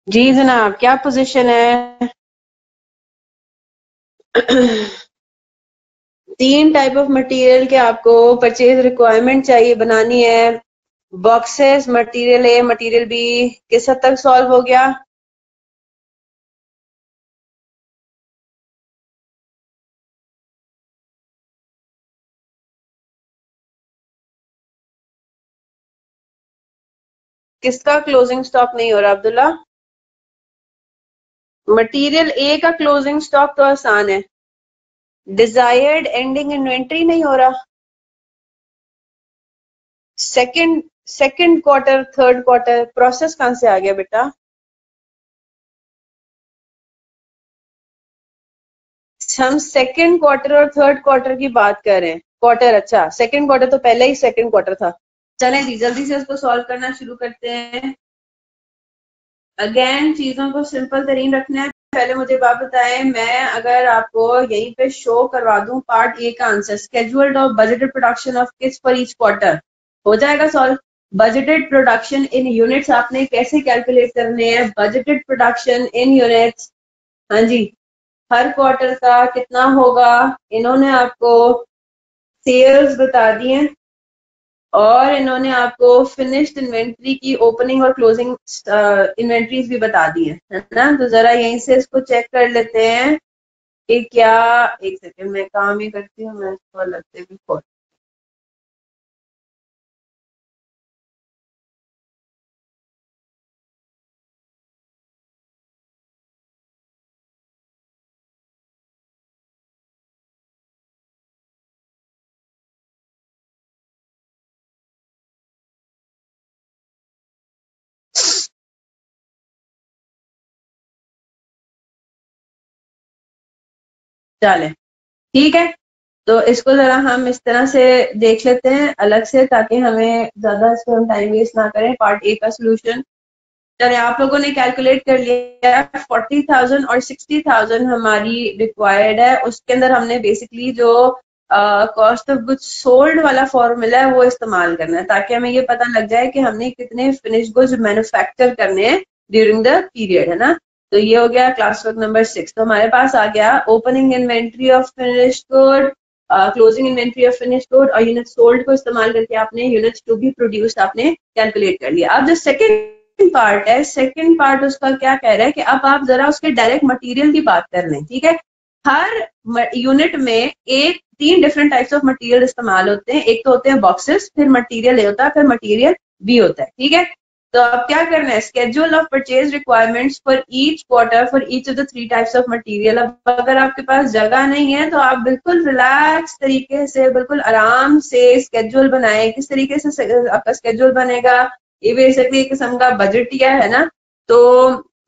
जी जनाब क्या पोजीशन है? 3 टाइप ऑफ मटेरियल के आपको परचेज रिक्वायरमेंट चाहिए बनानी है। Boxes, material A, material B, किस हद तक सॉल्व हो गया? किसका क्लोजिंग स्टॉक नहीं हो रहा अब्दुल्ला? मटेरियल ए का क्लोजिंग स्टॉक तो आसान है, डिजायर्ड एंडिंग इन्वेंट्री नहीं हो रहा। Second quarter, third quarter, process कहां से आ गया बेटा? हम सेकंड क्वार्टर और थर्ड क्वार्टर की बात कर रहे हैं। क्वार्टर, अच्छा सेकंड क्वार्टर तो पहले ही सेकंड क्वार्टर था। चलें जी जल्दी से उसको सॉल्व करना शुरू करते हैं। अगेन चीजों को सिंपल तरीन रखना है। पहले मुझे बात बताएं, मैं अगर आपको यहीं पे शो करवा दूं पार्ट ए का answer, scheduled of budgeted production of kits for each quarter, हो जाएगा solve. Budgeted production in units आपने कैसे कैलकुलेट करने हैं? बजटेड प्रोडक्शन इन यूनिट्स, हाँ जी, हर क्वार्टर का कितना होगा इन्होंने आपको सेल्स बता दिए और इन्होंने आपको फिनिश्ड इन्वेंट्री की ओपनिंग और क्लोजिंग इन्वेंट्रीज भी बता दी है ना। तो जरा यहीं से इसको चेक कर लेते हैं कि क्या, एक सेकंड मैं काम ही करती हूँ, मैं इसको अलग से भी खोल। चले ठीक है, तो इसको जरा हम इस तरह से देख लेते हैं अलग से, ताकि हमें ज्यादा इसको हम टाइम वेस्ट ना करें। पार्ट ए का सोल्यूशन चले, आप लोगों ने कैलकुलेट कर लिया 40,000 और 60,000 हमारी रिक्वायर्ड है। उसके अंदर हमने बेसिकली जो कॉस्ट ऑफ गुड्स सोल्ड वाला फॉर्मूला है वो इस्तेमाल करना है, ताकि हमें ये पता लग जाए कि हमने कितने फिनिश गुड्स मैन्युफैक्चर करने हैं ड्यूरिंग द पीरियड, है ना। तो ये हो गया क्लास वर्क नंबर 6। तो हमारे पास आ गया opening inventory of finish good, closing inventory of finish good और यूनिट सोल्ड को इस्तेमाल करके आपने यूनिट्स टू बी प्रोड्यूस्ड आपने कैलकुलेट कर लिया। अब जो सेकंड पार्ट है, सेकंड पार्ट उसका क्या कह रहा है कि अब आप जरा उसके डायरेक्ट मटेरियल की बात कर लें, ठीक है। हर यूनिट में एक 3 डिफरेंट टाइप्स ऑफ मटेरियल इस्तेमाल होते हैं। एक तो होते हैं बॉक्सेस, फिर मटेरियल ए होता है, फिर मटेरियल बी होता है, ठीक है। तो अब क्या करना है, schedule of purchase requirements for each quarter for each of the 3 types of material. अब अगर आपके पास जगह नहीं है तो आप बिल्कुल रिलैक्स तरीके से, बिल्कुल आराम से स्केड्यूल बनाएं। किस तरीके से आपका स्केड्यूल बनेगा, ये बेसिकली एक किस्म का बजट ही है ना। तो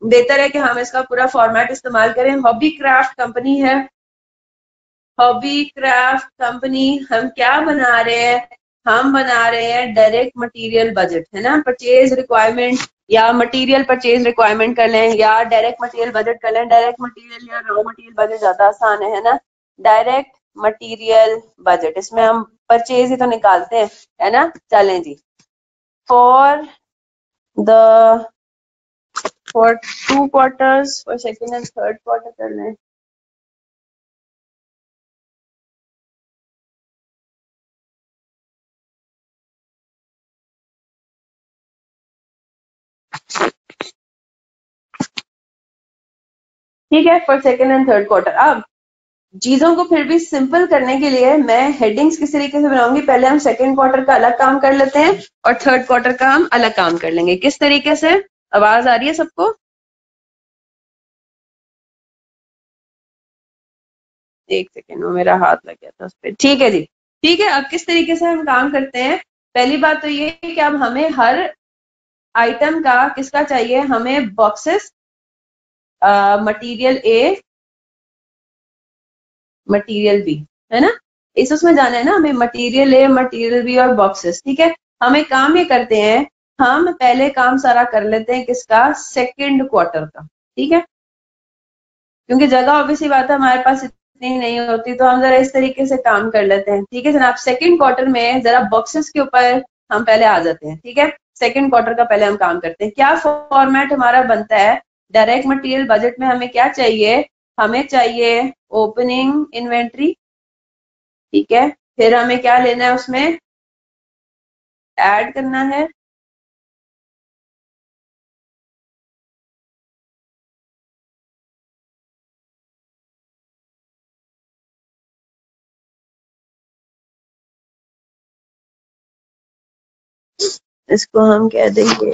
बेहतर है कि हम इसका पूरा फॉर्मेट इस्तेमाल करें। हॉबी क्राफ्ट कंपनी है, हॉबी क्राफ्ट कंपनी, हम क्या बना रहे हैं? हम बना रहे हैं डायरेक्ट मटेरियल बजट, है ना। परचेज रिक्वायरमेंट या मटेरियल परचेज रिक्वायरमेंट कर लें या डायरेक्ट मटेरियल बजट कर लें। डायरेक्ट मटेरियल या रॉ मटेरियल बजट ज्यादा आसान है ना। डायरेक्ट मटेरियल बजट, इसमें हम परचेज ही तो निकालते हैं, है ना। चलें जी, for the for 2 quarters, for second and third quarter कर लें। ठीक है, for second and third quarter. अब चीजों को फिर भी सिंपल करने के लिए मैं हेडिंग्स किस तरीके से बनाऊंगी, पहले हम सेकेंड क्वार्टर का अलग काम कर लेते हैं और थर्ड क्वार्टर का हम अलग काम कर लेंगे। किस तरीके से, आवाज आ रही है सबको? एक सेकेंड, वो मेरा हाथ लग गया था उस पर। ठीक है जी, ठीक है। अब किस तरीके से हम काम करते हैं, पहली बात तो ये कि अब हमें हर आइटम का किसका चाहिए, हमें boxes, material A, material B, है ना, इस उसमें जाना है ना हमें, मटेरियल ए, मटेरियल बी और बॉक्सेस। ठीक है, हमें काम ये करते हैं, हम पहले काम सारा कर लेते हैं किसका, सेकंड क्वार्टर का। ठीक है, क्योंकि जगह ऑब्वियसली बात है हमारे पास इतनी नहीं होती, तो हम जरा इस तरीके से काम कर लेते हैं। ठीक है जनाब, सेकंड क्वार्टर में जरा बॉक्सेस के ऊपर हम पहले आ जाते हैं। ठीक है, सेकंड क्वार्टर का पहले हम काम करते हैं। क्या फॉर्मेट हमारा बनता है, डायरेक्ट मटेरियल बजट में हमें क्या चाहिए, हमें चाहिए ओपनिंग इन्वेंट्री। ठीक है, फिर हमें क्या लेना है, उसमें ऐड करना है इसको हम कह देंगे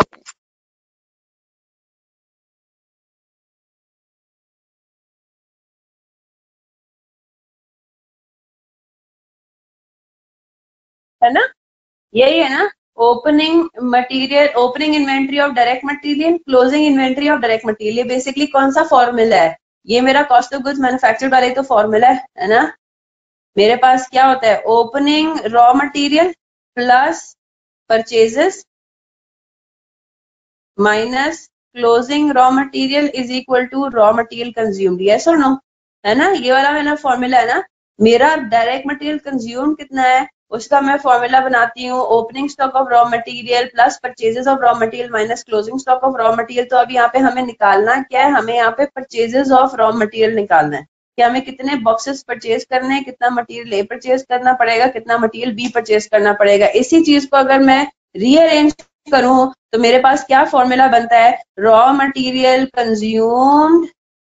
है ना, यही है ना, opening material, opening inventory of direct material, closing inventory of direct material. ये बेसिकली कौन सा फॉर्मूला है, ये मेरा कॉस्ट ऑफ गुड्स मैन्युफैक्चर्ड वाला ही तो फॉर्मूला है ना। मेरे पास क्या होता है, opening raw material plus purchases minus closing raw material is equal to raw material consumed, yes और नो, है ना, ये वाला मेरा फॉर्मूला है ना। मेरा डायरेक्ट मटेरियल कंज्यूम कितना है, उसका मैं फॉर्मूला बनाती हूँ, opening stock of raw material plus purchases of raw material minus closing stock of raw material. तो अब यहाँ पे हमें निकालना क्या है, हमें यहाँ पे परचेजेस ऑफ रॉ मटेरियल निकालना है कि हमें कितने बॉक्सेस परचेज करने हैं, कितना मटेरियल ए परचेज करना पड़ेगा, कितना मटेरियल बी परचेज करना पड़ेगा। इसी चीज को अगर मैं रीअरेंज करूं तो मेरे पास क्या फॉर्मूला बनता है, रॉ मटेरियल कंज्यूम्ड,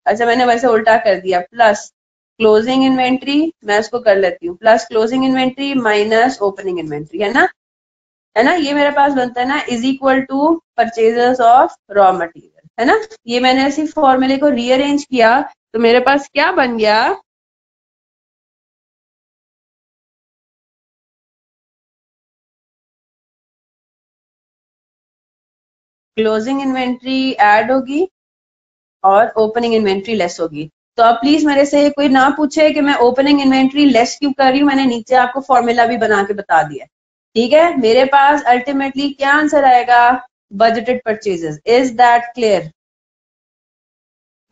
अच्छा मैंने वैसे उल्टा कर दिया, प्लस क्लोजिंग इन्वेंट्री, मैं इसको कर लेती हूँ, plus closing inventory minus opening inventory, है ना, है ना, ये मेरे पास बनता है ना, is equal to purchases of raw material, है ना। ये मैंने ऐसी फॉर्मूले को रीअरेंज किया तो मेरे पास क्या बन गया, क्लोजिंग इन्वेंट्री ऐड होगी और ओपनिंग इन्वेंट्री लेस होगी। तो अब प्लीज मेरे से कोई ना पूछे कि मैं ओपनिंग इन्वेंट्री लेस क्यों कर रही हूँ, मैंने नीचे आपको फॉर्मूला भी बना के बता दिया। ठीक है, मेरे पास अल्टीमेटली क्या आंसर आएगा, budgeted purchases. Is that clear,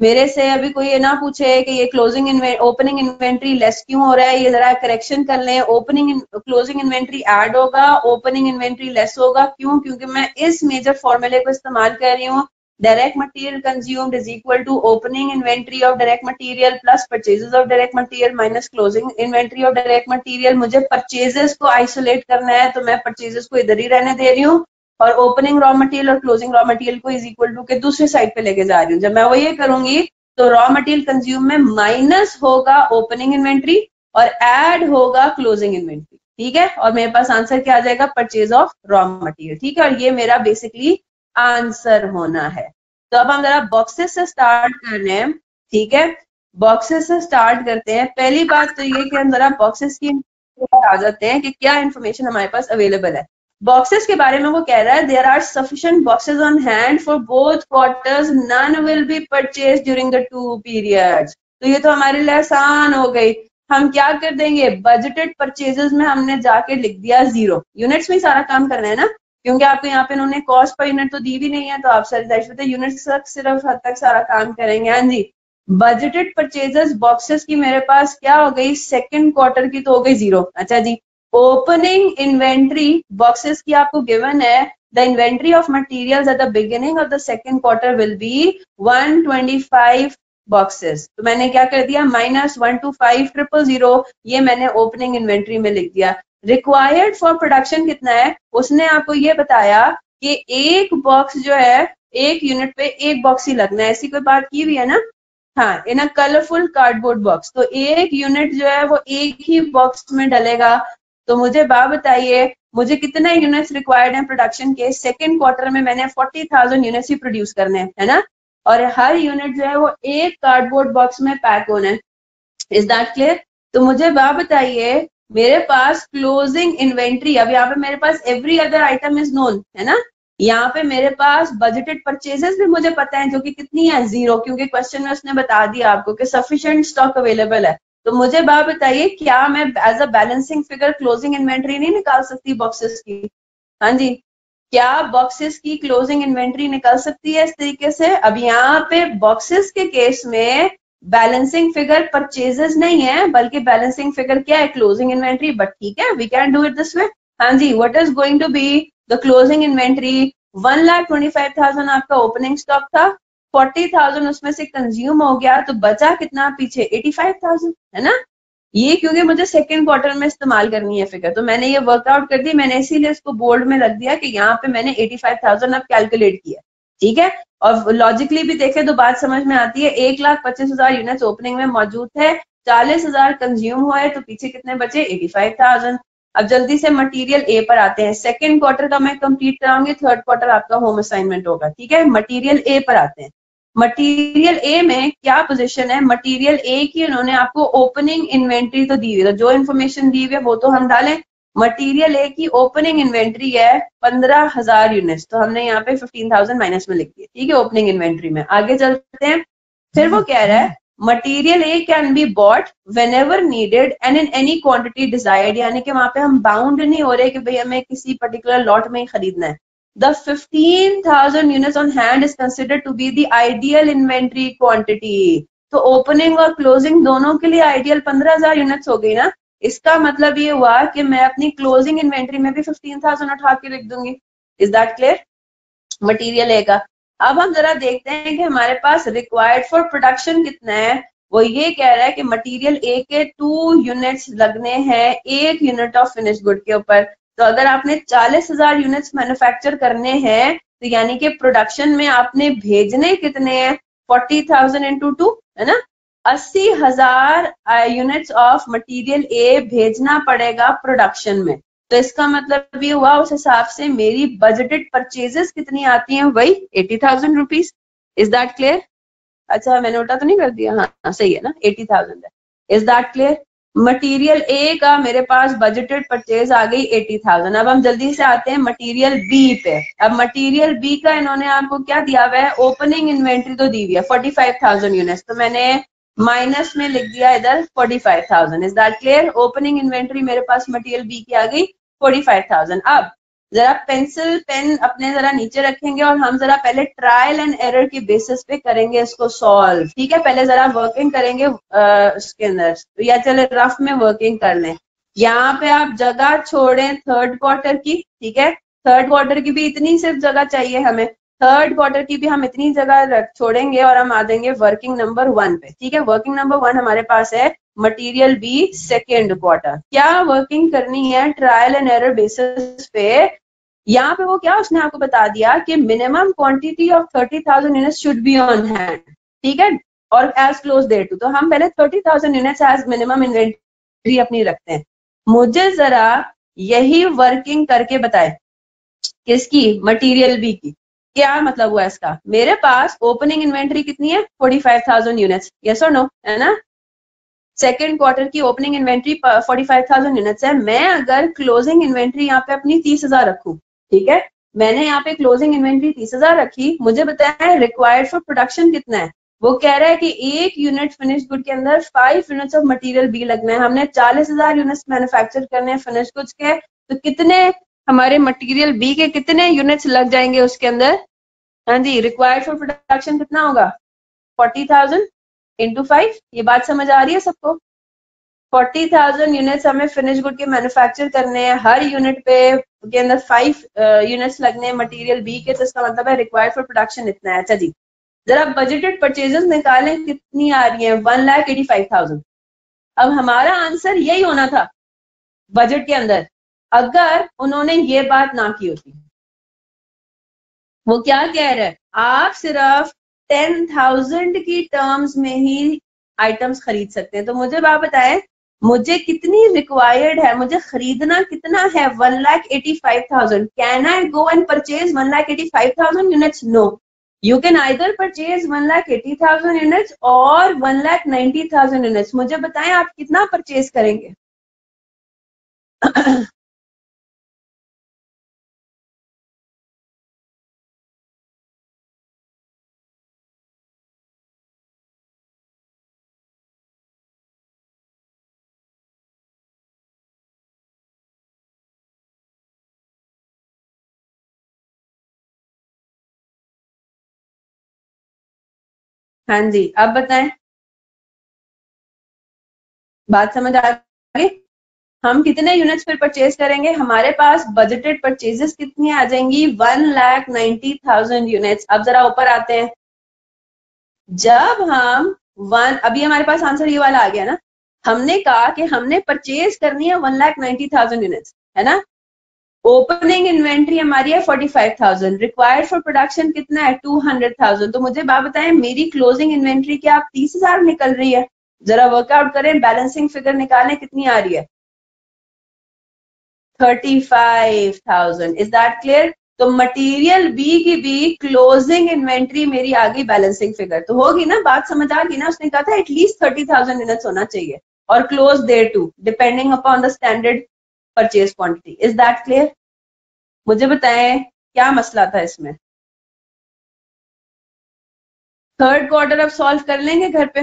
मेरे से अभी कोई ये ना पूछे कि ये क्लोजिंग ओपनिंग इन्वेंट्री लेस क्यों हो रहा है, ये जरा करेक्शन कर लें, ओपनिंग क्लोजिंग इन्वेंट्री ऐड होगा, ओपनिंग इन्वेंट्री लेस होगा, क्यों, क्योंकि मैं इस मेजर फॉर्मूले को इस्तेमाल कर रही हूँ, direct material consumed is equal to opening inventory of direct material plus purchases of direct material minus closing inventory of direct material. मुझे परचेजेस को आइसोलेट करना है तो मैं परचेजेस को इधर ही रहने दे रही हूँ और ओपनिंग रॉ मटेरियल और क्लोजिंग रॉ मटेरियल को इज इक्वल टू के दूसरी साइड पे लेके जा रही हूँ। जब मैं वो ये करूंगी तो रॉ मटेरियल कंज्यूम में माइनस होगा ओपनिंग इन्वेंट्री और ऐड होगा क्लोजिंग इन्वेंट्री। ठीक है, और मेरे पास आंसर क्या आ जाएगा, परचेज ऑफ रॉ मटेरियल। ठीक है, और ये मेरा बेसिकली आंसर होना है। तो अब हम जरा बॉक्सेस से स्टार्ट कर रहे हैं। ठीक है, बॉक्सेस से स्टार्ट करते हैं। पहली बात तो ये कि हम जरा बॉक्सेस की आ जाते हैं कि क्या इंफॉर्मेशन हमारे पास अवेलेबल है। बॉक्सेस के बारे में वो कह रहा है, there are sufficient boxes on hand for both quarters, none will be purchase during the two periods. तो ये तो हमारे लिए आसान हो गई। हम क्या कर देंगे, बजटेड परचेजेस में हमने जाके लिख दिया 0, यूनिट्स में सारा काम करना है ना, क्योंकि आपको यहाँ पे उन्होंने कॉस्ट पर यूनिट तो दी भी नहीं है, तो आप सारी यूनिट्स तक सिर्फ हद तक सारा काम करेंगे। हाँ जी, बजटेड परचेजेस बॉक्सेस की मेरे पास क्या हो गई, सेकंड क्वार्टर की तो हो गई 0। अच्छा जी, ओपनिंग इन्वेंट्री बॉक्सेस की आपको गिवन है, the inventory of materials eight the beginning of the second quarter will be 125 boxes. तो मैंने क्या कर दिया, -125,000 ये मैंने ओपनिंग इन्वेंट्री में लिख दिया। रिक्वायर्ड फॉर प्रोडक्शन कितना है, उसने आपको ये बताया कि एक बॉक्स जो है, एक यूनिट पे एक बॉक्स ही लगना है, ऐसी कोई बात की हुई है ना। हाँ, इन अ कलरफुल कार्डबोर्ड बॉक्स, तो एक यूनिट जो है वो एक ही बॉक्स में डलेगा। तो मुझे बात बताइए, मुझे कितने यूनिट्स रिक्वायर्ड हैं प्रोडक्शन के, सेकंड क्वार्टर में मैंने 40,000 यूनिट्स ही प्रोड्यूस करने हैं, है ना, और हर यूनिट जो है वो एक कार्डबोर्ड बॉक्स में पैक होना है। Is that clear? तो मुझे बात बताइए, मेरे पास क्लोजिंग इन्वेंट्री, अब यहाँ पे मेरे पास every other item is known, है ना? यहाँ पे मेरे पास बजटेड परचेजेस भी मुझे पता है, जो कि कितनी है, 0, क्योंकि क्वेश्चन में उसने बता दिया आपको कि सफिशिएंट स्टॉक अवेलेबल है। तो मुझे बात बताइए, क्या मैं as a balancing figure closing inventory नहीं निकाल सकती बॉक्सेस की? हाँ जी, क्या बॉक्सेस की क्लोजिंग इन्वेंट्री निकल सकती है इस तरीके से? अब यहाँ पे बॉक्सेस के केस में बैलेंसिंग फिगर परचेजेस नहीं है, बल्कि बैलेंसिंग फिगर क्या है, क्लोजिंग इन्वेंट्री। बट ठीक है, we can do it this way. हाँ जी, what is going to be the closing inventory? 1,25,000 आपका ओपनिंग स्टॉक था, 40,000 उसमें से कंज्यूम हो गया, तो बचा कितना पीछे? 85,000, है ना? ये क्योंकि मुझे सेकेंड क्वार्टर में इस्तेमाल करनी है फिगर, तो मैंने ये वर्कआउट कर दी, मैंने इसीलिए इसको बोल्ड में रख दिया कि यहाँ पे मैंने 85,000 अब कैलकुलेट किया, ठीक है? और लॉजिकली भी देखे तो बात समझ में आती है। 1,25,000 यूनिट्स ओपनिंग में मौजूद थे, 40,000 कंज्यूम हुए, तो पीछे कितने बचे? 85,000। अब जल्दी से मटेरियल ए पर आते हैं। सेकेंड क्वार्टर का मैं कंप्लीट कराऊंगी, थर्ड क्वार्टर आपका होम असाइनमेंट होगा, ठीक है? मटेरियल ए पर आते हैं। मटेरियल ए में क्या पोजीशन है? मटेरियल ए की उन्होंने आपको ओपनिंग इन्वेंट्री तो दी हुई है, जो इन्फॉर्मेशन दी हुई है वो तो हम डालें। मटेरियल ए की ओपनिंग इन्वेंट्री है 15,000 यूनिट्स, तो हमने यहाँ पे 15,000 माइनस में लिख दिया, ठीक है, ओपनिंग इन्वेंट्री में। आगे चलते हैं, फिर वो कह रहा है material A can be bought when ever needed and in any quantity desired, यानी कि वहां पे हम बाउंड नहीं हो रहे कि भाई हमें किसी पर्टिकुलर लॉट में ही खरीदना है। The 15,000 units on hand is considered to be the ideal inventory quantity. तो ओपनिंग और क्लोजिंग दोनों के लिए आइडियल 15,000 यूनिट्स हो गई ना। इसका मतलब ये हुआ कि मैं अपनी क्लोजिंग इन्वेंट्री में भी 15,000 उठा के लिख दूंगी। Is that clear? Material A का। अब हम जरा देखते हैं कि हमारे पास रिक्वायर्ड फॉर प्रोडक्शन कितना है। वो ये कह रहा है कि मटेरियल ए के 2 यूनिट्स लगने हैं 1 यूनिट ऑफ फिनिश गुड के ऊपर। तो अगर आपने 40,000 यूनिट्स मैन्युफैक्चर करने हैं, तो यानी कि प्रोडक्शन में आपने भेजने कितने हैं? 40,000 इंटू 2, है ना? 80,000 यूनिट्स ऑफ मटेरियल ए भेजना पड़ेगा प्रोडक्शन में। तो इसका मतलब ये हुआ, उस हिसाब से मेरी बजटेड परचेजेस कितनी आती हैं? वही 80,000 रुपीज। Is that clear? अच्छा, मैंने उल्टा तो नहीं कर दिया? हाँ सही है ना, 80,000 है। Is that clear? Material A का मेरे पास बजटेड परचेज आ गई 80,000। अब हम जल्दी से आते हैं मटेरियल बी पे। अब मटेरियल बी का इन्होंने आपको क्या दिया हुआ है? ओपनिंग इन्वेंट्री तो दी हुई है 45,000 यूनिट्स, तो मैंने माइनस में लिख दिया इधर 45,000। Is that clear? Opening inventory मेरे पास मटेरियल बी की आ गई 45,000। अब जरा पेंसिल पेन अपने जरा नीचे रखेंगे और हम जरा पहले ट्रायल एंड एरर की बेसिस पे करेंगे इसको सॉल्व, ठीक है? पहले जरा वर्किंग करेंगे उसके अंदर, या चले रफ में वर्किंग कर लें। यहाँ पे आप जगह छोड़ें थर्ड क्वार्टर की, ठीक है? थर्ड क्वार्टर की भी इतनी सिर्फ जगह चाहिए हमें, थर्ड क्वार्टर की भी हम इतनी जगह छोड़ेंगे और हम आ जाएंगे वर्किंग नंबर 1 पे, ठीक है? वर्किंग नंबर 1 हमारे पास है मटेरियल बी सेकेंड क्वार्टर। क्या वर्किंग करनी है ट्रायल एंड एरर बेसिस पे? यहाँ पे वो क्या उसने आपको बता दिया कि minimum quantity of 30,000 units should be on hand, ठीक है? और एज क्लोज डेट टू, तो हम पहले 30,000 यूनिट्स एज मिनिमम इन्वेंट्री अपनी रखते हैं। मुझे जरा यही वर्किंग करके बताए, किसकी? मटेरियल बी की। क्या मतलब हुआ इसका? मेरे पास ओपनिंग इन्वेंट्री कितनी है? 45,000 यूनिट्स, यस और नो, है ना? सेकेंड क्वार्टर की ओपनिंग इन्वेंट्री 45,000 यूनिट्स है। मैं अगर क्लोजिंग इन्वेंट्री यहाँ पे अपनी 30,000 रखूं, ठीक है? मैंने यहाँ पे क्लोजिंग इन्वेंट्री 30,000 रखी, मुझे बताया रिक्वायर्ड फॉर प्रोडक्शन कितना है। वो कह रहा है कि 1 यूनिट फिनिश गुड के अंदर 5 यूनिट्स ऑफ मटेरियल बी लगना है। हमने 40,000 यूनिट्स मैन्युफैक्चर करने हैं फिनिश गुड्स के, तो कितने हमारे मटेरियल बी के कितने यूनिट्स लग जाएंगे उसके अंदर? हाँ जी, रिक्वायर्ड फॉर प्रोडक्शन कितना होगा? 40,000 इंटू 5। ये बात समझ आ रही है सबको? 40,000 यूनिट्स हमें फिनिश गुड के मैन्युफैक्चर करने हैं, हर यूनिट पे के अंदर 5 यूनिट्स लगने हैं मटेरियल बी के, तो इसका मतलब है रिक्वायर्ड फॉर प्रोडक्शन इतना है। अच्छा जी, जरा बजटेड परचेजेस निकालें, कितनी आ रही है? 1,85,000। अब हमारा आंसर यही होना था बजट के अंदर, अगर उन्होंने ये बात ना की होती। वो क्या कह रहे हैं? आप सिर्फ 10,000 की टर्म्स में ही आइटम्स खरीद सकते हैं। तो मुझे बात बताएं, मुझे कितनी रिक्वायर्ड है, मुझे खरीदना कितना है? 1,85,000। Can I go and purchase 1,85,000 units? No. You can either purchase 1,80,000 units और 1,90,000 यूनिट्स। मुझे बताएं आप कितना परचेज करेंगे? हाँ जी, आप बताएं, बात समझ आ गई? हम कितने यूनिट्स पर परचेज करेंगे? हमारे पास बजटेड परचेजेस कितनी आ जाएंगी? 1,90,000 यूनिट्स। अब जरा ऊपर आते हैं। जब हम अभी हमारे पास आंसर ये वाला आ गया ना, हमने कहा कि हमने परचेज करनी है 1,90,000 यूनिट्स, है ना। ओपनिंग इन्वेंट्री हमारी है 45,000, रिक्वायर्ड फॉर प्रोडक्शन कितना है? 200,000। तो मुझे बात बताएं, मेरी क्लोजिंग इन्वेंट्री क्या 30,000 निकल रही है? जरा वर्कआउट करें, बैलेंसिंग फिगर निकालें, कितनी आ रही है? 35,000। Is that clear? तो मटेरियल बी की भी क्लोजिंग इन्वेंट्री मेरी आ गई बैलेंसिंग फिगर, तो होगी ना, बात समझ आ गई ना। उसने कहा था एटलीस्ट 30,000 यूनिट्स होना चाहिए और close thereto depending upon the standard purchase quantity. Is that clear? मुझे बताएं क्या मसला था इसमें? थर्ड क्वार्टर अब सॉल्व कर लेंगे घर पे,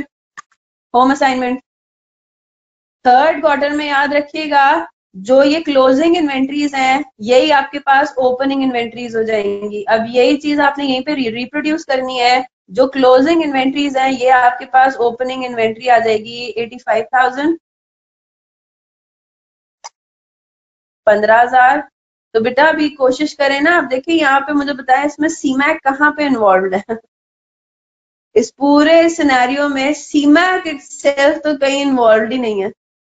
होम असाइनमेंट। थर्ड क्वार्टर में याद रखिएगा, जो ये क्लोजिंग इन्वेंट्रीज हैं यही आपके पास ओपनिंग इन्वेंट्रीज हो जाएंगी। अब यही चीज आपने यहीं पे रिप्रोड्यूस करनी है। जो क्लोजिंग इन्वेंट्रीज हैं ये आपके पास ओपनिंग इन्वेंट्री आ जाएगी 85,000, 15,000। तो बेटा अभी कोशिश करें ना। अब देखिए यहाँ पे मुझे बताया इसमें सीमैक कहाँ पे इन्वॉल्व है? इस पूरे सिनेरियो में सीमैक सेल्फ तो कहीं इन्वॉल्व ही नहीं है।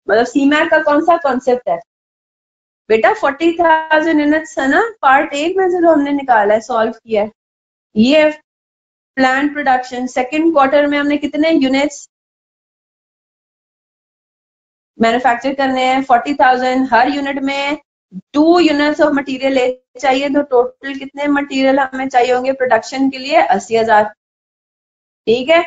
मतलब सीमैक का कौन सा कॉन्सेप्ट है बेटा? 40,000 यूनिट्स है ना, पार्ट एक में से जो हमने निकाला है, सॉल्व किया है। ये प्लान प्रोडक्शन सेकंड क्वार्टर में हमने कितने यूनिट्स मैन्युफैक्चर करने हैं? 40,000। हर यूनिट में 2 यूनिट्स ऑफ मटेरियल चाहिए, तो टोटल कितने मटेरियल हमें चाहिए होंगे प्रोडक्शन के लिए? 80,000। ठीक है,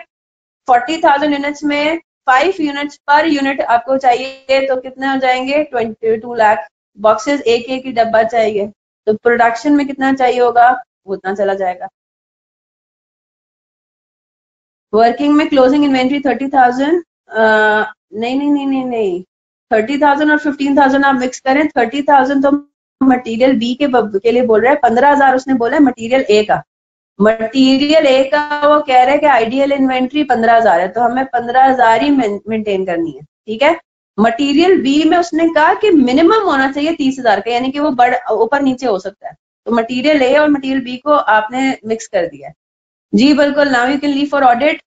40,000 यूनिट्स में 5 यूनिट्स पर यूनिट आपको चाहिए, तो कितने हो जाएंगे? 22 लाख बॉक्सेस, एक एक ही डब्बा चाहिए। तो प्रोडक्शन में कितना चाहिए होगा? उतना चला जाएगा। वर्किंग में क्लोजिंग इन्वेंट्री 30,000। नहीं नहीं नहीं नहीं नहीं, 30,000 और 15,000 आप मिक्स करें। 30,000 तो मटेरियल बी के लिए बोल रहा है, 15,000 उसने बोला है मटेरियल ए का। मटेरियल ए का वो कह रहे हैं कि आइडियल इन्वेंट्री 15,000 है, तो हमें 15,000 ही मेंटेन करनी है। ठीक है, मटेरियल बी में उसने कहा कि मिनिमम होना चाहिए 30,000 का, यानी कि वो बड़ ऊपर नीचे हो सकता है। तो मटेरियल ए और मटेरियल बी को आपने मिक्स कर दिया है। जी बिल्कुल। Now you can leave for audit.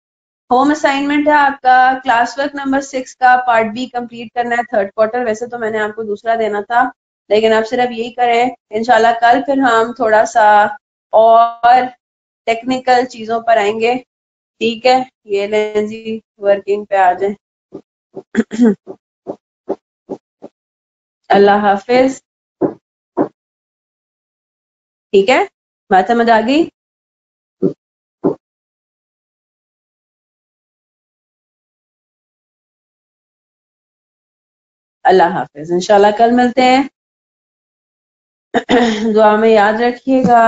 Home assignment है आपका क्लास वर्क नंबर 6 का पार्ट बी कंप्लीट करना है थर्ड क्वार्टर। वैसे तो मैंने आपको दूसरा देना था, लेकिन आप सिर्फ यही करें। इंशाल्लाह कल फिर हम थोड़ा सा और टेक्निकल चीजों पर आएंगे। ठीक है, ये लें जी, वर्किंग पे आ जाए। अल्लाह हाफिज। ठीक है, बात समझ आ गई? अल्लाह हाफिज, इंशाल्लाह कल मिलते हैं। दुआ में याद रखिएगा।